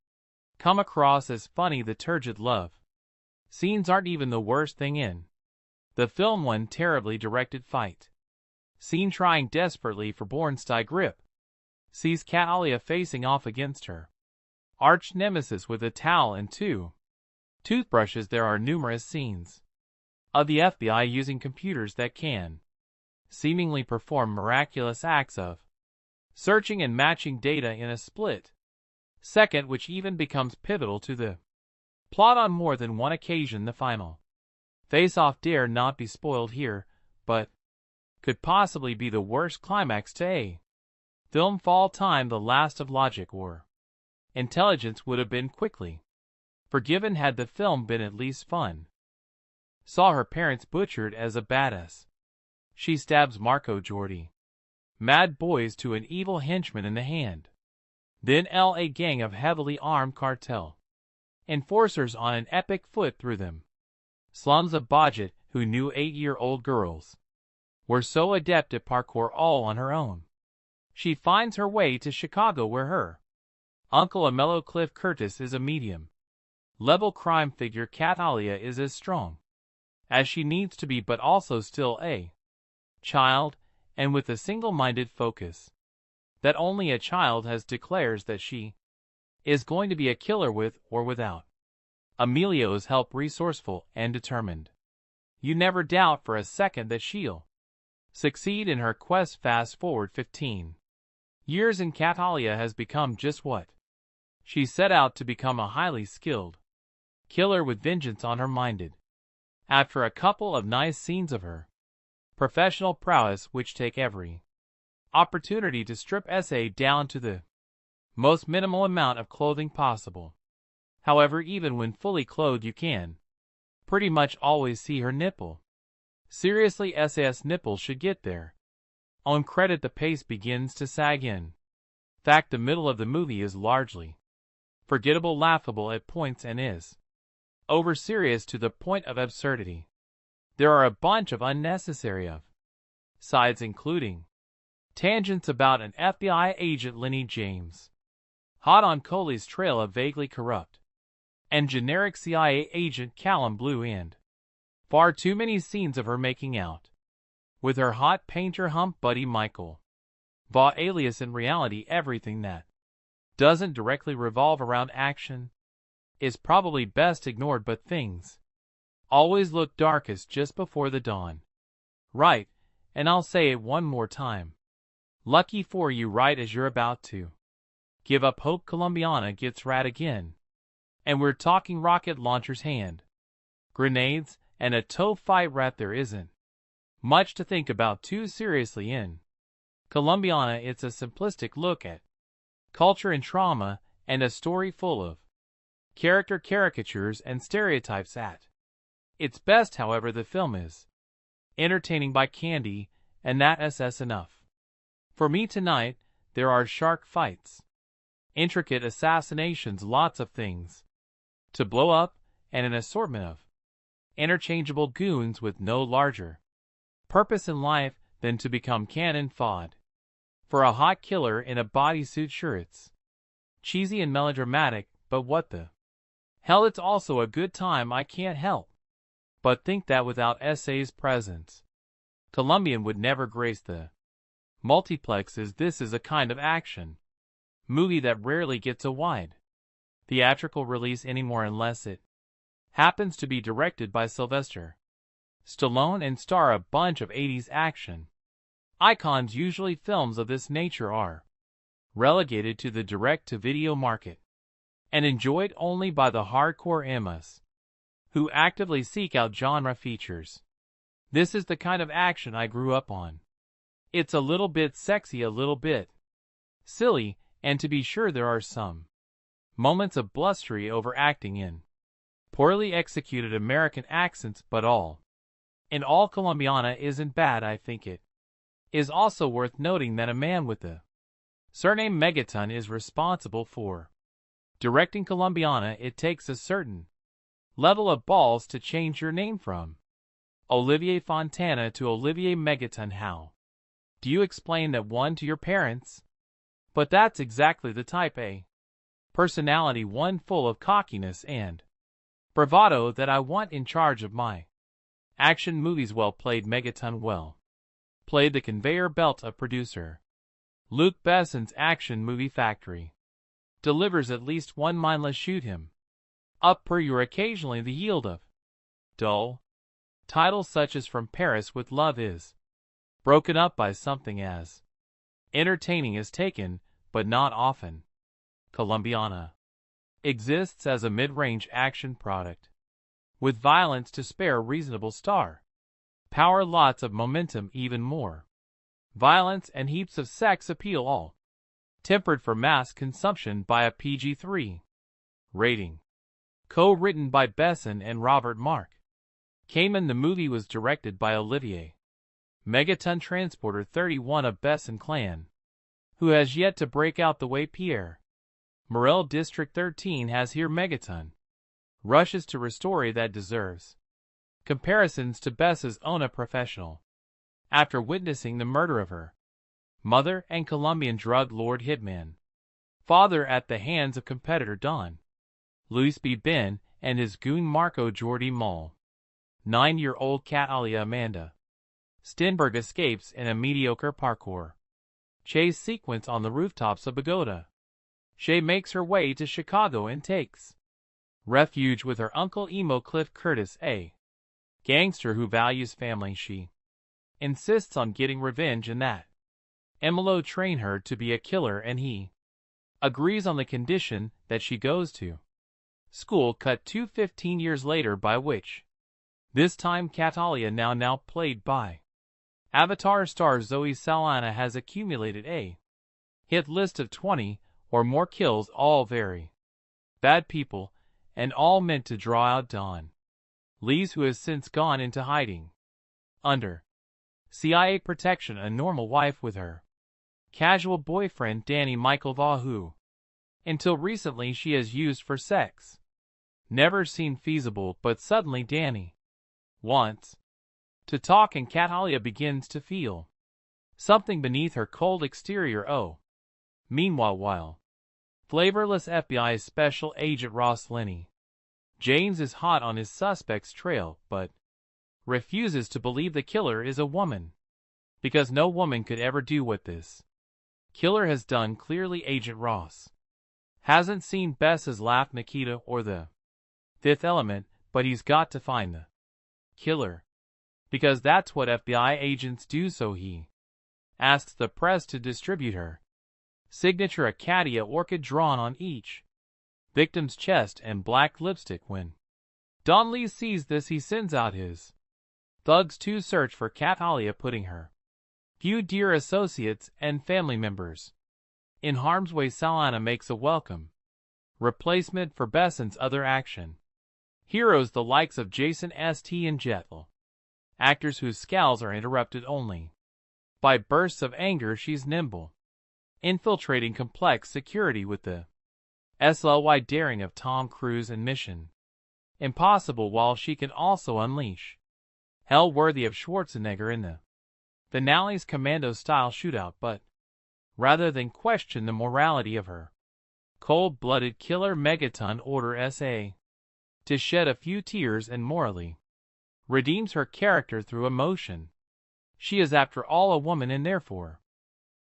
come across as funny. The turgid love scenes aren't even the worst thing in the film. One terribly directed fight scene trying desperately for Bornstein grip sees Catalia facing off against her arch nemesis with a towel and 2 toothbrushes. There are numerous scenes of the FBI using computers that can seemingly perform miraculous acts of searching and matching data in a split second, which even becomes pivotal to the plot on more than one occasion. The final face-off dare not be spoiled here, but could possibly be the worst climax to a film of all time. The last of logic or intelligence would have been quickly forgiven had the film been at least fun. Saw her parents butchered as a badass. She stabs Marco Jordi, mad boys, to an evil henchman in the hand. Then a gang of heavily armed cartel enforcers on an epic foot through them. Slums of Budget, who knew 8-year-old girls, were so adept at parkour all on her own. She finds her way to Chicago where her uncle Amello Cliff Curtis is a medium-level crime figure. Catalia is as strong as she needs to be but also still a child, and with a single-minded focus that only a child has, declares that she is going to be a killer with or without Emilio's help, resourceful and determined. You never doubt for a second that she'll succeed in her quest. Fast forward 15 years and Catalia has become just what she set out to become, a highly skilled killer with vengeance on her minded. After a couple of nice scenes of her professional prowess which take every opportunity to strip SA down to the most minimal amount of clothing possible. However, even when fully clothed you can pretty much always see her nipple. Seriously, SAS nipple should get there. On credit, the pace begins to sag in fact. The middle of the movie is largely forgettable, laughable at points, and is over serious to the point of absurdity. There are a bunch of unnecessary sides, including tangents about an FBI agent Lenny James hot on Coley's trail, a vaguely corrupt and generic CIA agent Callum Blue, and far too many scenes of her making out with her hot painter hump buddy Michael Vaughn. Alias, in reality, everything that doesn't directly revolve around action is probably best ignored, but things always look darkest just before the dawn. Right, and I'll say it one more time. Lucky for you, right as you're about to give up hope, Colombiana gets rad again. And we're talking rocket launchers, hand grenades, and a toe fight rat. There isn't much to think about too seriously in Colombiana. It's a simplistic look at culture and trauma, and a story full of character caricatures and stereotypes at its best. However, the film is entertaining by candy, and that's enough for me tonight. There are shark fights, intricate assassinations, lots of things to blow up, and an assortment of interchangeable goons with no larger purpose in life than to become cannon fodder for a hot killer in a bodysuit. Sure, it's cheesy and melodramatic, but what the hell, it's also a good time. I can't help but think that without SA's presence, Colombian would never grace the multiplexes. This is a kind of action movie that rarely gets a wide theatrical release anymore, unless it happens to be directed by Sylvester Stallone and star a bunch of 80s action icons. Usually films of this nature are relegated to the direct-to-video market and enjoyed only by the hardcore emas who actively seek out genre features. This is the kind of action I grew up on. It's a little bit sexy, a little bit silly, and to be sure there are some moments of blustery overacting in poorly executed American accents, but all in all, Colombiana isn't bad. I think it is also worth noting that a man with the surname Megaton is responsible for directing Colombiana. It takes a certain level of balls to change your name from Olivier Fontana to Olivier Megaton. How do you explain that one to your parents? But that's exactly the type A personality, one full of cockiness and bravado, that I want in charge of my action movies. Well played, Megaton. Well played. The conveyor belt of producer Luc Besson's action movie factory delivers at least one mindless shoot him up per year, occasionally the yield of dull titles such as From Paris with Love is broken up by something as entertaining as Taken, but not often. Colombiana exists as a mid-range action product with violence to spare, reasonable star power, lots of momentum, even more violence, and heaps of sex appeal, all tempered for mass consumption by a PG-13 rating. Co-written by Besson and Robert Mark Kamen, the movie was directed by Olivier Megaton Transporter 31 of Besson clan, who has yet to break out the way Pierre Morel District 13 has here megaton. Rushes to restore that deserves. Comparisons to Bess's own a professional. After witnessing the murder of her mother and Colombian drug lord hitman father at the hands of competitor Don Luis B. Ben and his goon Marco Jordi Mol. 9-year-old Catalia Amanda Stenberg escapes in a mediocre parkour chase sequence on the rooftops of Bogota. Shay makes her way to Chicago and takes refuge with her uncle emo Cliff Curtis, a gangster who values family. She insists on getting revenge and that Emilo train her to be a killer, and he agrees on the condition that she goes to school. Cut to 15 years later, by which this time Catalia, now played by Avatar star Zoe Saldana, has accumulated a hit list of 20 or more kills, all very bad people, and all meant to draw out Don Lees, who has since gone into hiding under CIA protection, a normal wife with her casual boyfriend Danny Michael Vaugh, who until recently she has used for sex. Never seemed feasible, but suddenly Danny wants to talk and Catalia begins to feel something beneath her cold exterior. Meanwhile, while flavorless FBI Special Agent Ross Linney James is hot on his suspect's trail, but refuses to believe the killer is a woman, because no woman could ever do what this killer has done. Clearly Agent Ross hasn't seen Bess's Laugh, Nikita, or The Fifth Element, but he's got to find the killer, because that's what FBI agents do. So he asks the press to distribute her signature Acadia orchid drawn on each victim's chest and black lipstick. When Don Lee sees this, he sends out his thugs to search for Catalia, putting her few dear associates and family members in harm's way. Saldana makes a welcome replacement for Besson's other action heroes, the likes of Jason St. and Jethel, actors whose scowls are interrupted only by bursts of anger. She's nimble, infiltrating complex security with the sly daring of Tom Cruise and Mission Impossible, while she can also unleash hell worthy of Schwarzenegger in the finale's commando-style shootout. But rather than question the morality of her cold-blooded killer, Megaton orders SA to shed a few tears and morally redeems her character through emotion. She is, after all, a woman, and therefore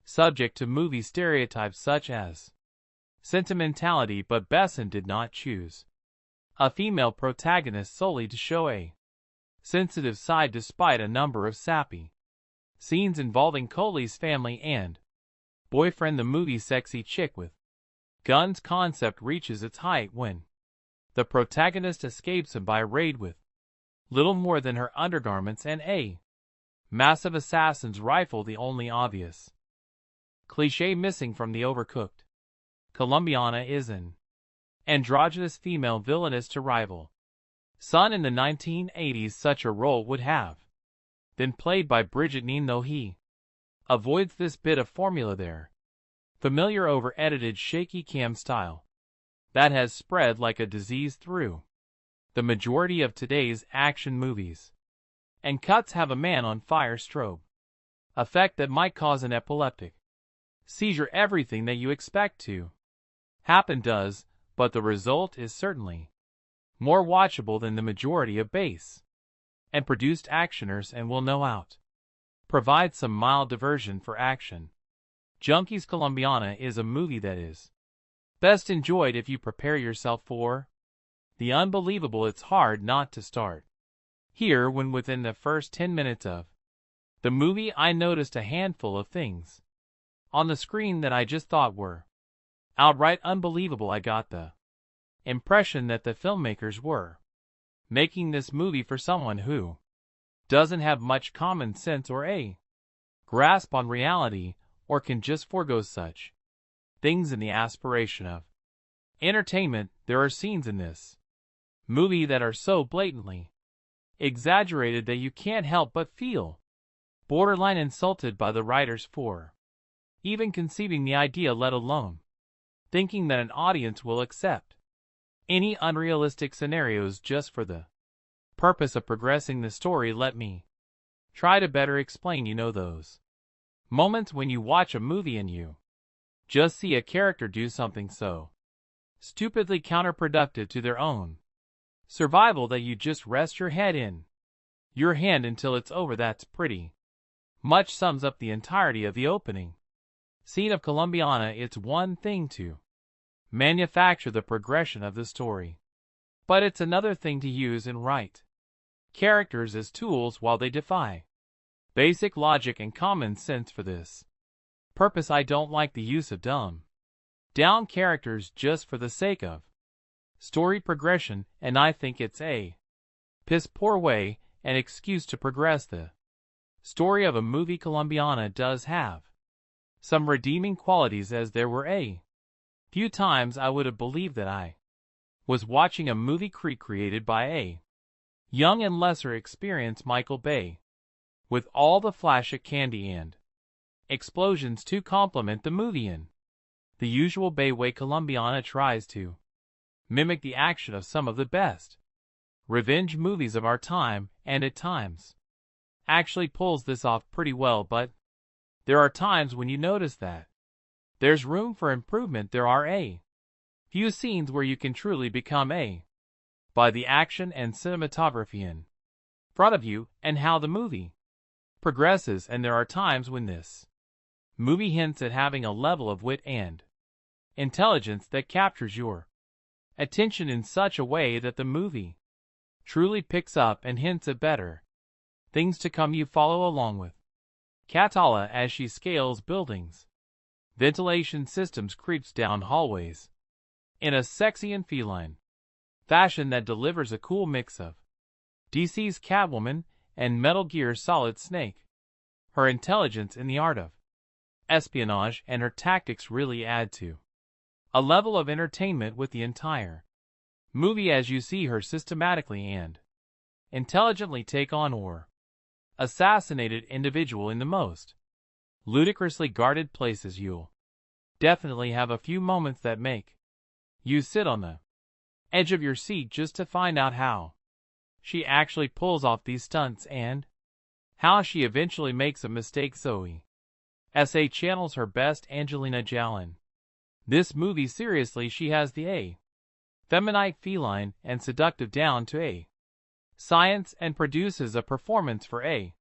subject to movie stereotypes such as sentimentality, but Besson did not choose a female protagonist solely to show a sensitive side, despite a number of sappy scenes involving Coley's family and boyfriend. The movie's sexy chick with guns concept reaches its height when the protagonist escapes him by raid with little more than her undergarments and a massive assassin's rifle, the only obvious cliché missing from the overcooked Colombiana is an androgynous female villainess to rival Son. In the 1980s, such a role would have been played by Bridget Neen, though he avoids this bit of formula there. Familiar over-edited shaky cam style that has spread like a disease through the majority of today's action movies. And cuts have a man on fire strobe effect that might cause an epileptic seizure. Everything that you expect to happen does, but the result is certainly more watchable than the majority of base and produced actioners, and will no out provide some mild diversion for action junkies. Colombiana is a movie that is best enjoyed if you prepare yourself for the unbelievable. It's hard not to start here when within the first 10 minutes of the movie I noticed a handful of things on the screen that I just thought were outright unbelievable. I got the impression that the filmmakers were making this movie for someone who doesn't have much common sense or a grasp on reality, or can just forego such things in the aspiration of entertainment. There are scenes in this movie that are so blatantly exaggerated that you can't help but feel borderline insulted by the writers for even conceiving the idea, let alone thinking that an audience will accept any unrealistic scenarios just for the purpose of progressing the story. Let me try to better explain. Those moments when you watch a movie and you just see a character do something so stupidly counterproductive to their own survival that you just rest your head in your hand until it's over. That's pretty much sums up the entirety of the opening scene of Colombiana. It's one thing to manufacture the progression of the story, but it's another thing to use and write characters as tools while they defy basic logic and common sense. For this purpose, I don't like the use of dumbed down characters just for the sake of story progression, and I think it's a piss poor way and excuse to progress the story of a movie. Colombiana does have some redeeming qualities, as there were a few times I would have believed that I was watching a movie created by a young and lesser experienced Michael Bay, with all the flash of candy and explosions to complement the movie in the usual Bay way. Colombiana tries to mimic the action of some of the best revenge movies of our time, and at times actually pulls this off pretty well, but there are times when you notice that there's room for improvement. There are a few scenes where you can truly become by the action and cinematography in front of you and how the movie progresses, and there are times when this movie hints at having a level of wit and intelligence that captures your attention in such a way that the movie truly picks up and hints at better things to come. You follow along with Catala as she scales buildings, ventilation systems, creeps down hallways in a sexy and feline fashion that delivers a cool mix of DC's Catwoman and Metal Gear Solid Snake. Her intelligence in the art of espionage and her tactics really add to a level of entertainment with the entire movie, as you see her systematically and intelligently take on or assassinated individual in the most ludicrously guarded places. You'll definitely have a few moments that make you sit on the edge of your seat just to find out how she actually pulls off these stunts and how she eventually makes a mistake. Zoe S.A. channels her best Angelina Jolie. This movie, seriously, she has the feminine, feline, and seductive down to a science, and produces a performance for a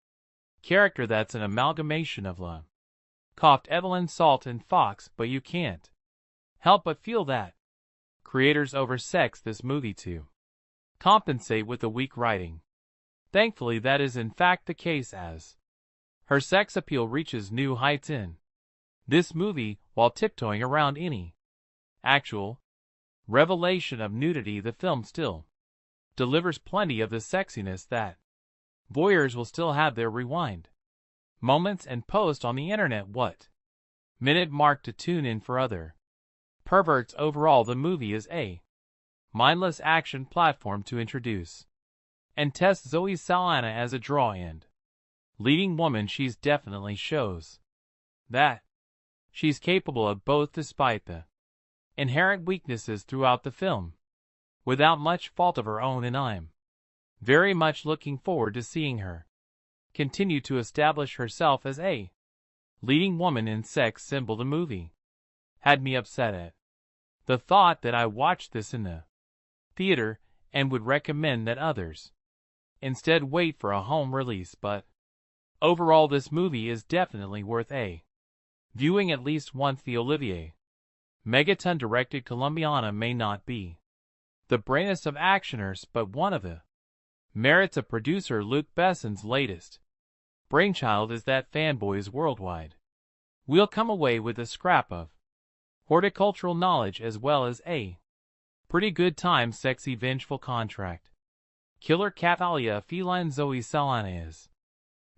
character that's an amalgamation of La Coughed Evelyn, Salt, and Fox, but you can't help but feel that creators oversex this movie to compensate with the weak writing. Thankfully, that is in fact the case, as her sex appeal reaches new heights in this movie while tiptoeing around any actual revelation of nudity. The film still delivers plenty of the sexiness that voyeurs will still have their rewind moments and post on the internet what minute mark to tune in for other perverts. Overall, the movie is a mindless action platform to introduce and test Zoe Saldana as a draw and leading woman. She's definitely shows that she's capable of both, despite the inherent weaknesses throughout the film, without much fault of her own, and I'm very much looking forward to seeing her continue to establish herself as a leading woman in sex symbol. The movie had me upset at the thought that I watched this in the theater and would recommend that others instead wait for a home release, but overall this movie is definitely worth a viewing at least once. The Olivier Megaton directed Colombiana may not be the brainiest of actioners, but one of the merits of producer Luc Besson's latest brainchild is that fanboys worldwide will come away with a scrap of horticultural knowledge as well as a pretty good time. Sexy vengeful contract killer Catalia feline. Zoe Saldana is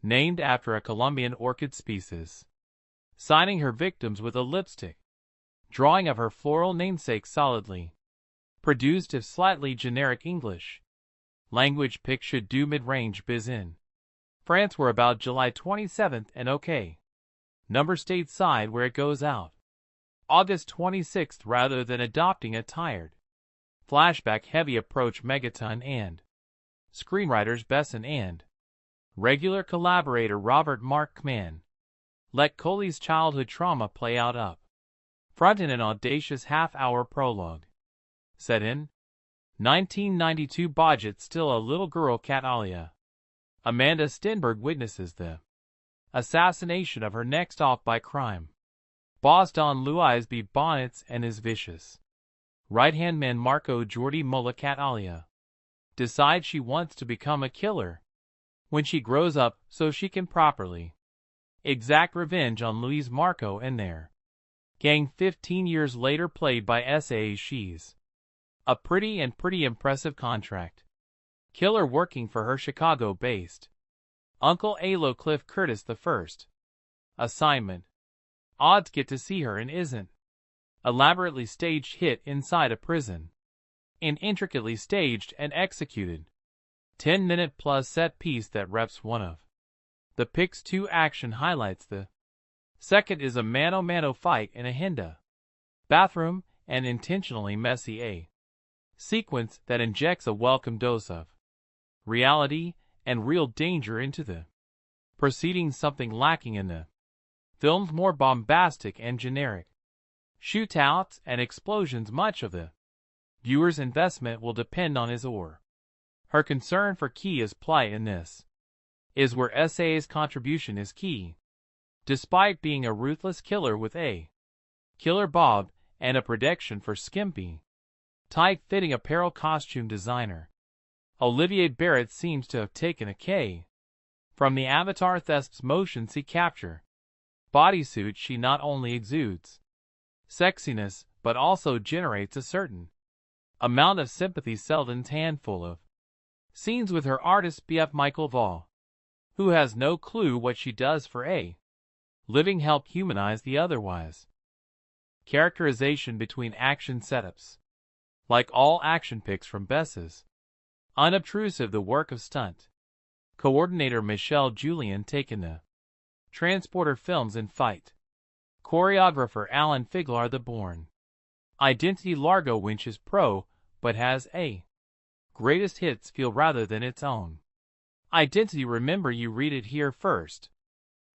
named after a Colombian orchid species, signing her victims with a lipstick drawing of her floral namesake. Solidly produced, if slightly generic English language pick should do mid-range biz in France were about July 27th and OK number stateside where it goes out. August 26th rather than adopting a tired, flashback-heavy approach. Megaton and screenwriters Besson and regular collaborator Robert Mark Kman let Coley's childhood trauma play out up front in an audacious half-hour prologue. Set in 1992, budget still a little girl Catalia. Amanda Stenberg witnesses the assassination of her next off by crime boss Don Luis B. Bonnets and his vicious right-hand man Marco Jordi Mola. Catalia decides she wants to become a killer when she grows up so she can properly exact revenge on Luis, Marco, and their gang. 15 years later, played by S.A. She's a pretty impressive contract killer working for her Chicago-based Uncle Alo. Cliff Curtis the first assignment. Odds get to see her and isn't elaborately staged hit inside a prison. An intricately staged and executed 10-minute plus set piece that reps one of the Pix 2 action highlights. The second is a mano-mano fight in a Hinda bathroom, an intentionally messy a sequence that injects a welcome dose of reality and real danger into the proceedings, something lacking in the film's more bombastic and generic shootouts and explosions. Much of the viewer's investment will depend on his or her concern for Kia's plight, in this is where S.A.'s contribution is key. Despite being a ruthless killer with a killer bob and a predilection for skimpy, tight-fitting apparel, costume designer Olivier Barrett seems to have taken a K from the Avatar Thesp's motion sea capture bodysuit. She not only exudes sexiness but also generates a certain amount of sympathy. Selden's handful of scenes with her artist BF Michael Vall, who has no clue what she does for a living, help humanize the otherwise characterization between action setups. Like all action pics from Bess's unobtrusive, the work of stunt coordinator Michelle Julian, taken the Transporter films and fight choreographer Alan Figlar. The Bourne Identity Largo Winch's pro, but has a greatest hits feel rather than its own identity. Remember, you read it here first.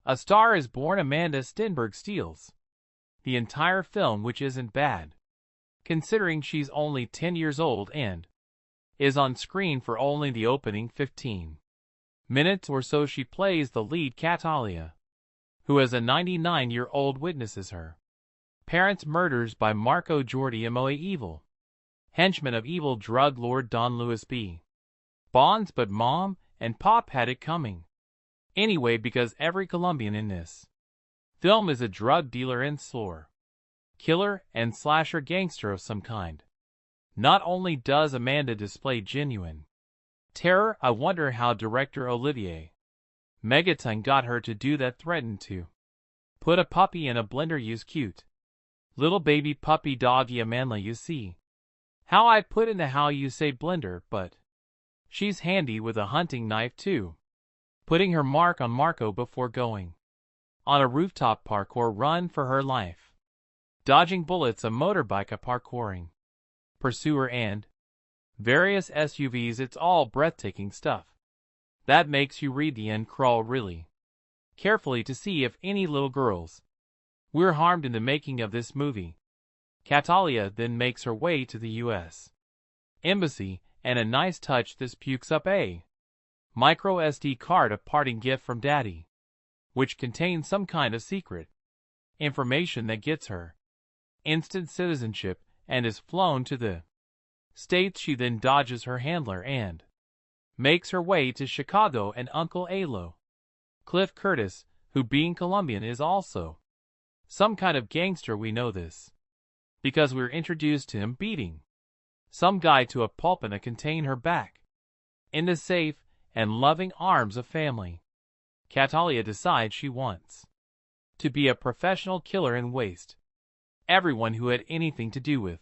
A Star is Born. Amanda Stenberg steals the entire film, which isn't bad considering she's only 10 years old and is on screen for only the opening 15 minutes or so. She plays the lead, Catalia, who as a 99-year-old witnesses her parents' murders by Marco Jordi Mola, evil henchman of evil drug lord Don Luis B. Bonds. But Mom and Pop had it coming anyway, because every Colombian in this film is a drug dealer and slore killer and slasher gangster of some kind. Not only does Amanda display genuine terror, I wonder how director Olivier Megaton got her to do that. Threatened to put a puppy in a blender. Use cute little baby puppy doggy Amanda. You see how I put in the how you say blender, but she's handy with a hunting knife too, putting her mark on Marco before going on a rooftop parkour run for her life, dodging bullets, a motorbike, a parkouring pursuer, and various SUVs. It's all breathtaking stuff that makes you read the end crawl really carefully to see if any little girls were harmed in the making of this movie. Catalia then makes her way to the U.S. Embassy, and a nice touch, this pukes up a micro SD card, a parting gift from Daddy, which contains some kind of secret information that gets her instant citizenship and is flown to the States. She then dodges her handler and makes her way to Chicago and Uncle Alo, Cliff Curtis, who being Colombian is also some kind of gangster. We know this because we're introduced to him beating some guy to a pulp and contain her back in the safe and loving arms of family. Catalia decides she wants to be a professional killer and waste everyone who had anything to do with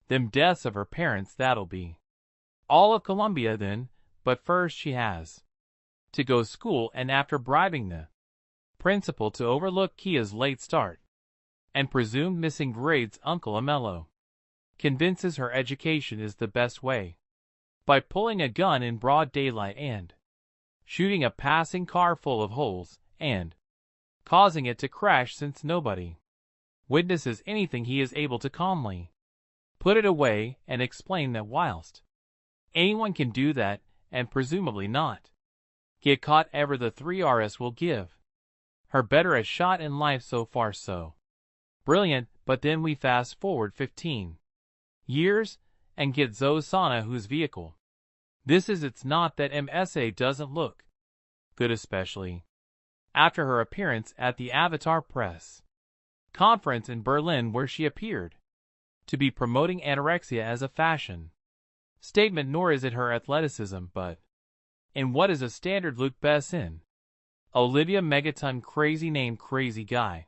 them deaths of her parents. That'll be all of Colombia then, but first she has to go school, and after bribing the principal to overlook Kia's late start, and presumed missing grades Uncle Amello. Convinces her education is the best way. By pulling a gun in broad daylight and shooting a passing car full of holes, and causing it to crash since nobody witnesses anything, he is able to calmly put it away and explain that whilst anyone can do that, and presumably not get caught ever, the 3RS will give her better a shot in life. So far so brilliant, but then we fast forward 15 years and get Zoe Saldana, whose vehicle this is. It's not that MSA doesn't look good, especially after her appearance at the Avatar press conference in Berlin, where she appeared to be promoting anorexia as a fashion statement, nor is it her athleticism, but in what is a standard Luc Besson, Olivia Megaton crazy name crazy guy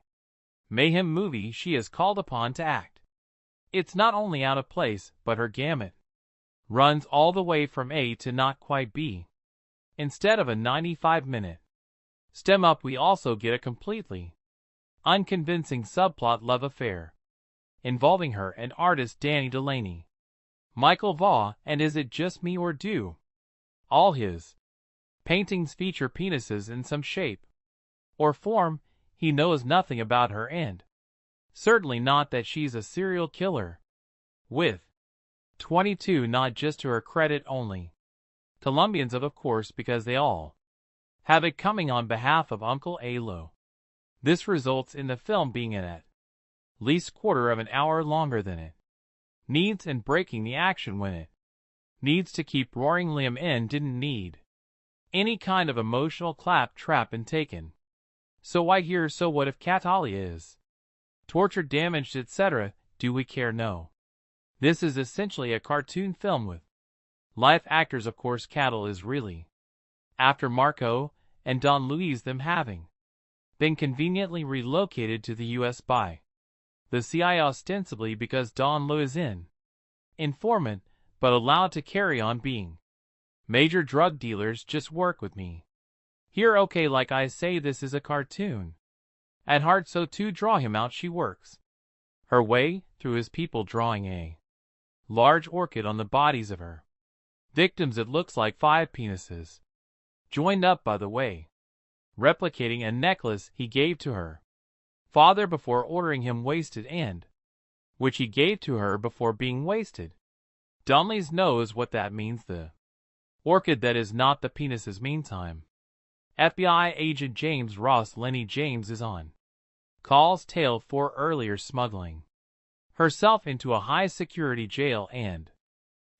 mayhem movie she is called upon to act. It's not only out of place, but her gamut runs all the way from A to not quite B. Instead of a 95-minute stem up, we also get a completely unconvincing subplot love affair involving her and artist Danny Delaney, Michael Vaugh. And is it just me, or do all his paintings feature penises in some shape or form? He knows nothing about her, and certainly not that she's a serial killer. With 22 not just to her credit only Colombians of course, because they all have it coming on behalf of Uncle Alo. This results in the film being at least quarter of an hour longer than it needs, and breaking the action when it needs to keep roaring. Liam N didn't need any kind of emotional clap trap and taken. So why here? So what if Catalia is tortured, damaged, etc.? Do we care? No. This is essentially a cartoon film with live actors. Of course, Cattle is really after Marco and Don Luis, them having been conveniently relocated to the U.S. by the CIA, ostensibly because Don Lu is in informant, but allowed to carry on being major drug dealers. Just work with me here, okay? Like I say, this is a cartoon at heart, so to draw him out, she works her way through his people, drawing a large orchid on the bodies of her victims. It looks like 5 penises joined up, by the way, replicating a necklace he gave to her father before ordering him wasted, and which he gave to her before being wasted. Donnelly's knows what that means. The orchid that is not the penises. Meantime, FBI agent James Ross Lenny James is on call's tail for earlier smuggling herself into a high-security jail and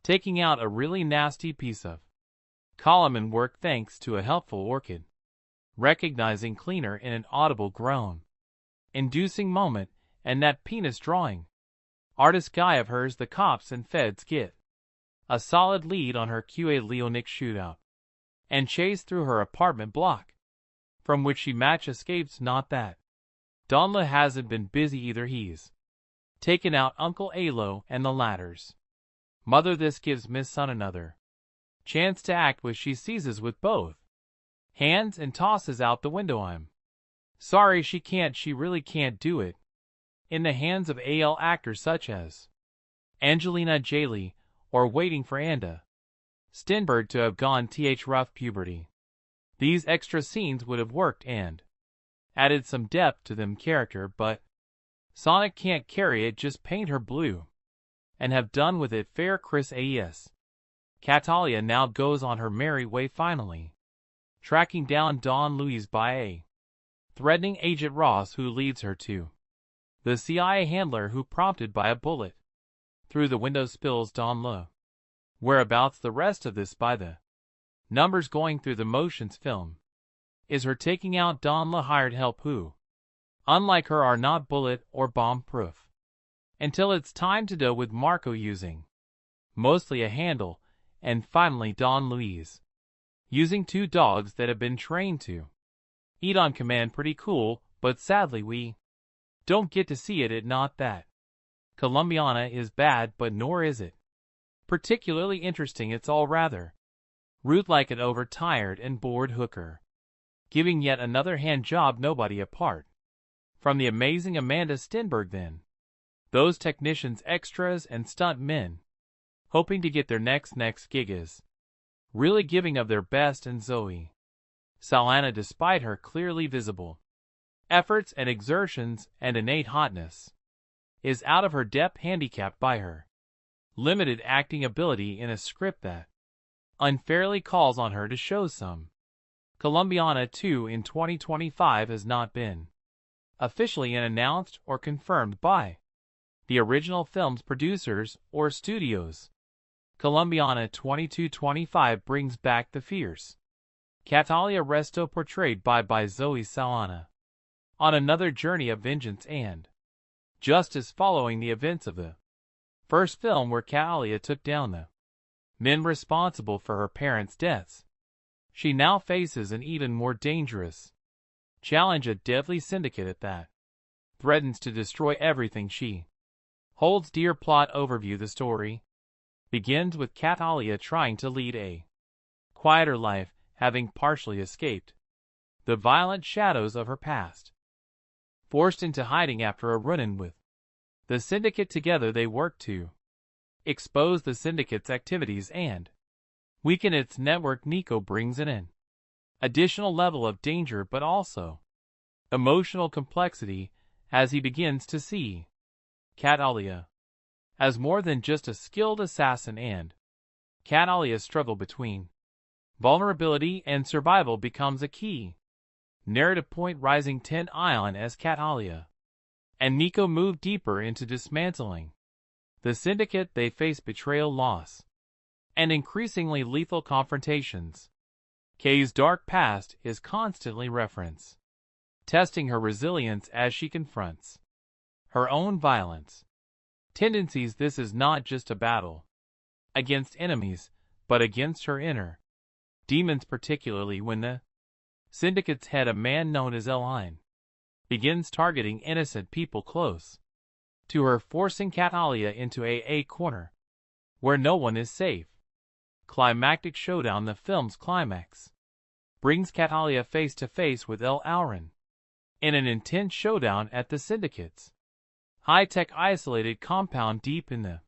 taking out a really nasty piece of column work thanks to a helpful orchid recognizing cleaner in an audible groan-inducing moment, and that penis drawing artist guy of hers. The cops and feds get a solid lead on her QA Leonic shootout and chase through her apartment block, from which she match escapes. Not that Donla hasn't been busy either. He's taken out Uncle Alo and the latter's mother. This gives Miss Sun another chance to act, which she seizes with both hands and tosses out the window. I'm sorry, she can't. She really can't do it in the hands of AL actors such as Angelina Jolie or Waiting for Anda Stenberg to have gone rough puberty. These extra scenes would have worked and added some depth to them character, but Sonic can't carry it. Just paint her blue and have done with it. Fair Chris A.S. Catalia now goes on her merry way, finally tracking down Don Luis by a threatening Agent Ross, who leads her to the CIA handler, who, prompted by a bullet through the window, spills Don Lu whereabouts. The rest of this, by the numbers going through the motions film, is her taking out Don Lu hired help who, unlike her, are not bullet or bomb proof, until it's time to deal with Marco using mostly a handle, and finally Don Luis using 2 dogs that have been trained to eat on command. Pretty cool, but sadly we don't get to see it. Not that Colombiana is bad, but nor is it particularly interesting. It's all rather rude, like an overtired and bored hooker giving yet another hand job, nobody apart from the amazing Amanda Stenberg then. Those technicians, extras, and stunt men, hoping to get their next gig is really giving of their best, and Zoe Saldana, despite her clearly visible efforts and exertions and innate hotness, is out of her depth, handicapped by her limited acting ability in a script that unfairly calls on her to show some. Colombiana 2 in 2025 has not been officially announced or confirmed by the original film's producers or studios. Colombiana 2225 brings back the fierce Catalia Resto portrayed by Zoe Saldana on another journey of vengeance and justice following the events of the first film, where Catalia took down the men responsible for her parents' deaths. She now faces an even more dangerous challenge, a deadly syndicate that threatens to destroy everything she holds dear. Plot overview: the story begins with Catalia trying to lead a quieter life, having partially escaped the violent shadows of her past. Forced into hiding after a run-in with the syndicate, together they work to expose the syndicate's activities and weaken its network. Nico brings an additional level of danger but also emotional complexity as he begins to see Catalia as more than just a skilled assassin, and Catalia's struggle between vulnerability and survival becomes a key narrative point, rising 10 ion as Catalia and Nico move deeper into dismantling the syndicate. They face betrayal, loss, and increasingly lethal confrontations. Kay's dark past is constantly referenced, testing her resilience as she confronts her own violence tendencies. This is not just a battle against enemies, but against her inner demons, particularly when the syndicate's head, a man known as Eline, begins targeting innocent people close to her, forcing Catalia into a corner where no one is safe. Climactic showdown: the film's climax brings Catalia face to face with El Auron in an intense showdown at the syndicate's high-tech isolated compound deep in the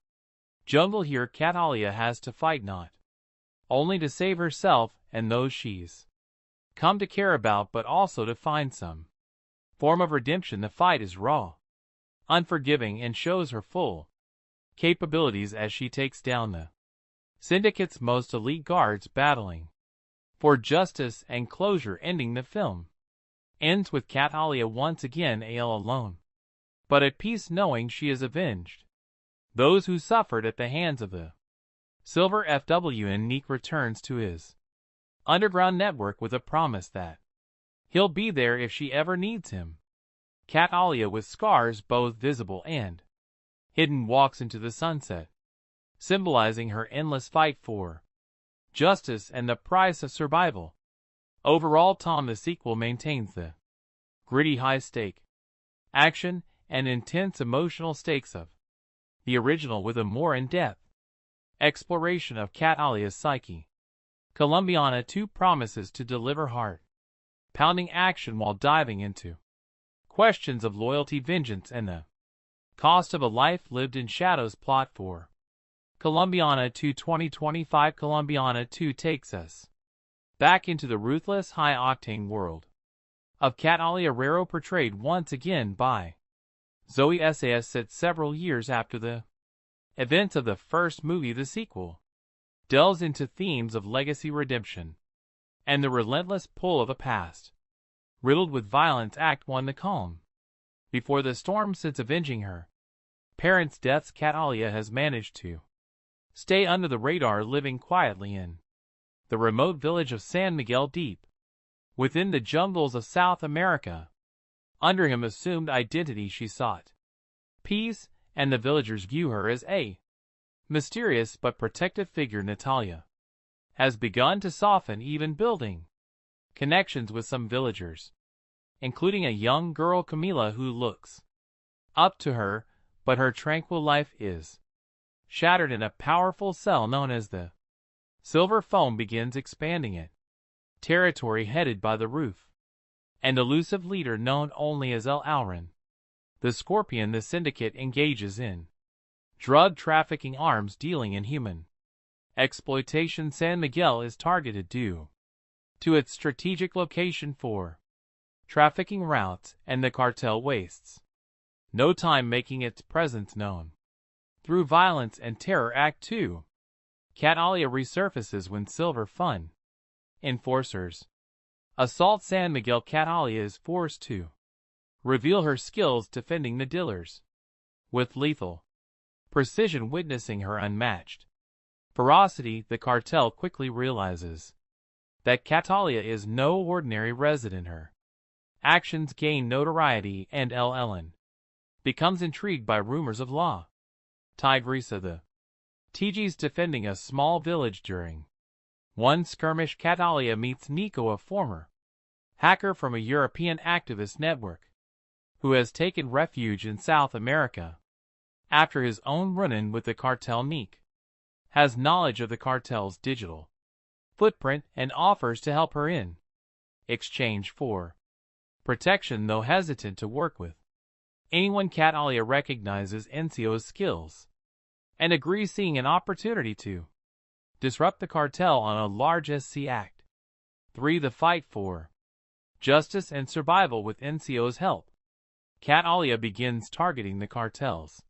jungle. Here Catalia has to fight not only to save herself and those she's come to care about, but also to find some form of redemption. The fight is raw, unforgiving, and shows her full capabilities as she takes down the syndicate's most elite guards, battling for justice and closure. Ending: the film ends with Catalia once again alone, but at peace, knowing she has avenged those who suffered at the hands of the Silver FW, and Nick returns to his underground network with a promise that he'll be there if she ever needs him. Catalia, with scars both visible and hidden, walks into the sunset, symbolizing her endless fight for justice and the price of survival. Overall, Tom, the sequel maintains the gritty, high-stake action and intense emotional stakes of the original, with a more in-depth exploration of Catalia's psyche. Colombiana 2 promises to deliver heart-pounding action while diving into questions of loyalty, vengeance, and the cost of a life lived in shadows. Plot for Colombiana 2 2025. Colombiana 2 takes us back into the ruthless, high-octane world of Catalia Rero, portrayed once again by Zoe Saldana. Set several years after the events of the first movie, the sequel delves into themes of legacy, redemption, and the relentless pull of a past riddled with violence. Act 1: the calm before the storm. Since avenging her parents' deaths, Catalia has managed to stay under the radar, living quietly in the remote village of San Miguel, deep within the jungles of South America. Under him assumed identity, she sought peace, and the villagers view her as a mysterious but protective figure. Natalia has begun to soften, even building connections with some villagers, including a young girl, Camila, who looks up to her, but her tranquil life is shattered in a powerful cell known as the Silver Foam begins expanding it territory headed by the roof and elusive leader known only as El Alran. The Scorpion the syndicate engages in drug trafficking, arms dealing, and human exploitation. San Miguel is targeted due to its strategic location for trafficking routes, and the cartel wastes no time making its presence known. Through Violence and Terror Act 2, Catalia resurfaces when Silver Fun enforcers assault San Miguel. Catalia is forced to reveal her skills defending the dealers with lethal precision. Witnessing her unmatched ferocity, the cartel quickly realizes that Catalia is no ordinary resident. Her actions gain notoriety, and El Ellen becomes intrigued by rumors of La Tigresa, the TG's defending a small village. During one skirmish, Catalia meets Nico, a former hacker from a European activist network who has taken refuge in South America after his own run-in with the cartel. Nico has knowledge of the cartel's digital footprint and offers to help her in exchange for protection, though hesitant to work with anyone. Catalia recognizes Encio's skills and agrees, seeing an opportunity to disrupt the cartel on a large SC. Act 3, the fight for justice and survival. With Encio's help, Catalia begins targeting the cartel's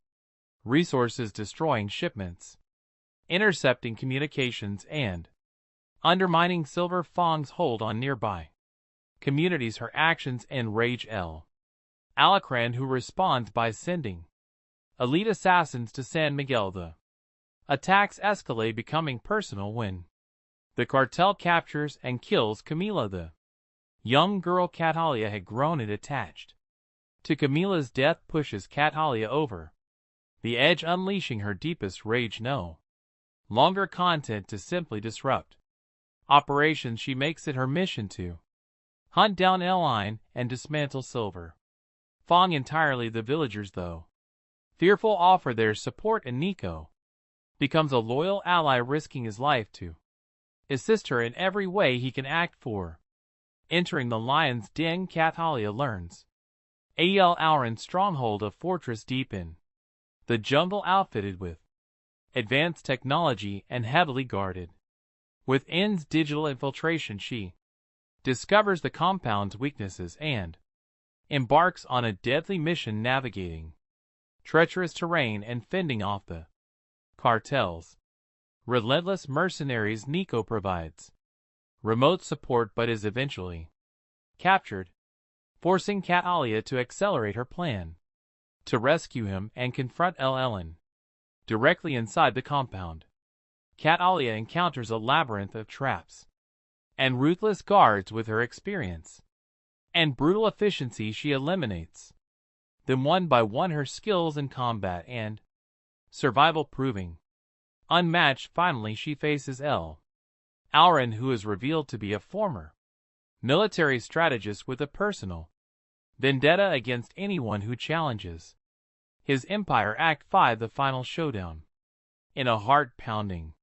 resources, destroying shipments, intercepting communications, and undermining Silver Fang's hold on nearby communities. Her actions enrage El Alacran, who responds by sending elite assassins to San Miguel. The attacks escalate, becoming personal when the cartel captures and kills Camila, the young girl Catalia had grown and attached to. Camila's death pushes Catalia over the edge, unleashing her deepest rage. No longer content to simply disrupt operations, she makes it her mission to hunt down Eline and dismantle Silver Fang entirely. The villagers, though fearful, offer their support, and Nico becomes a loyal ally, risking his life to assist her in every way he can act for. Entering the lion's den, Catalia learns El Alran's stronghold, a fortress deep in the jungle, outfitted with advanced technology and heavily guarded. With N's digital infiltration, she discovers the compound's weaknesses and embarks on a deadly mission, navigating treacherous terrain and fending off the cartel's relentless mercenaries. Nico provides remote support but is eventually captured, forcing Catalia to accelerate her plan to rescue him and confront El Ellen directly inside the compound. Catalia encounters a labyrinth of traps and ruthless guards. With her experience and brutal efficiency, she eliminates them one by one, her skills in combat and survival proving unmatched. Finally, she faces El Alran, who is revealed to be a former military strategist with a personal vendetta against anyone who challenges his empire. Act 5, the final showdown. In a heart-pounding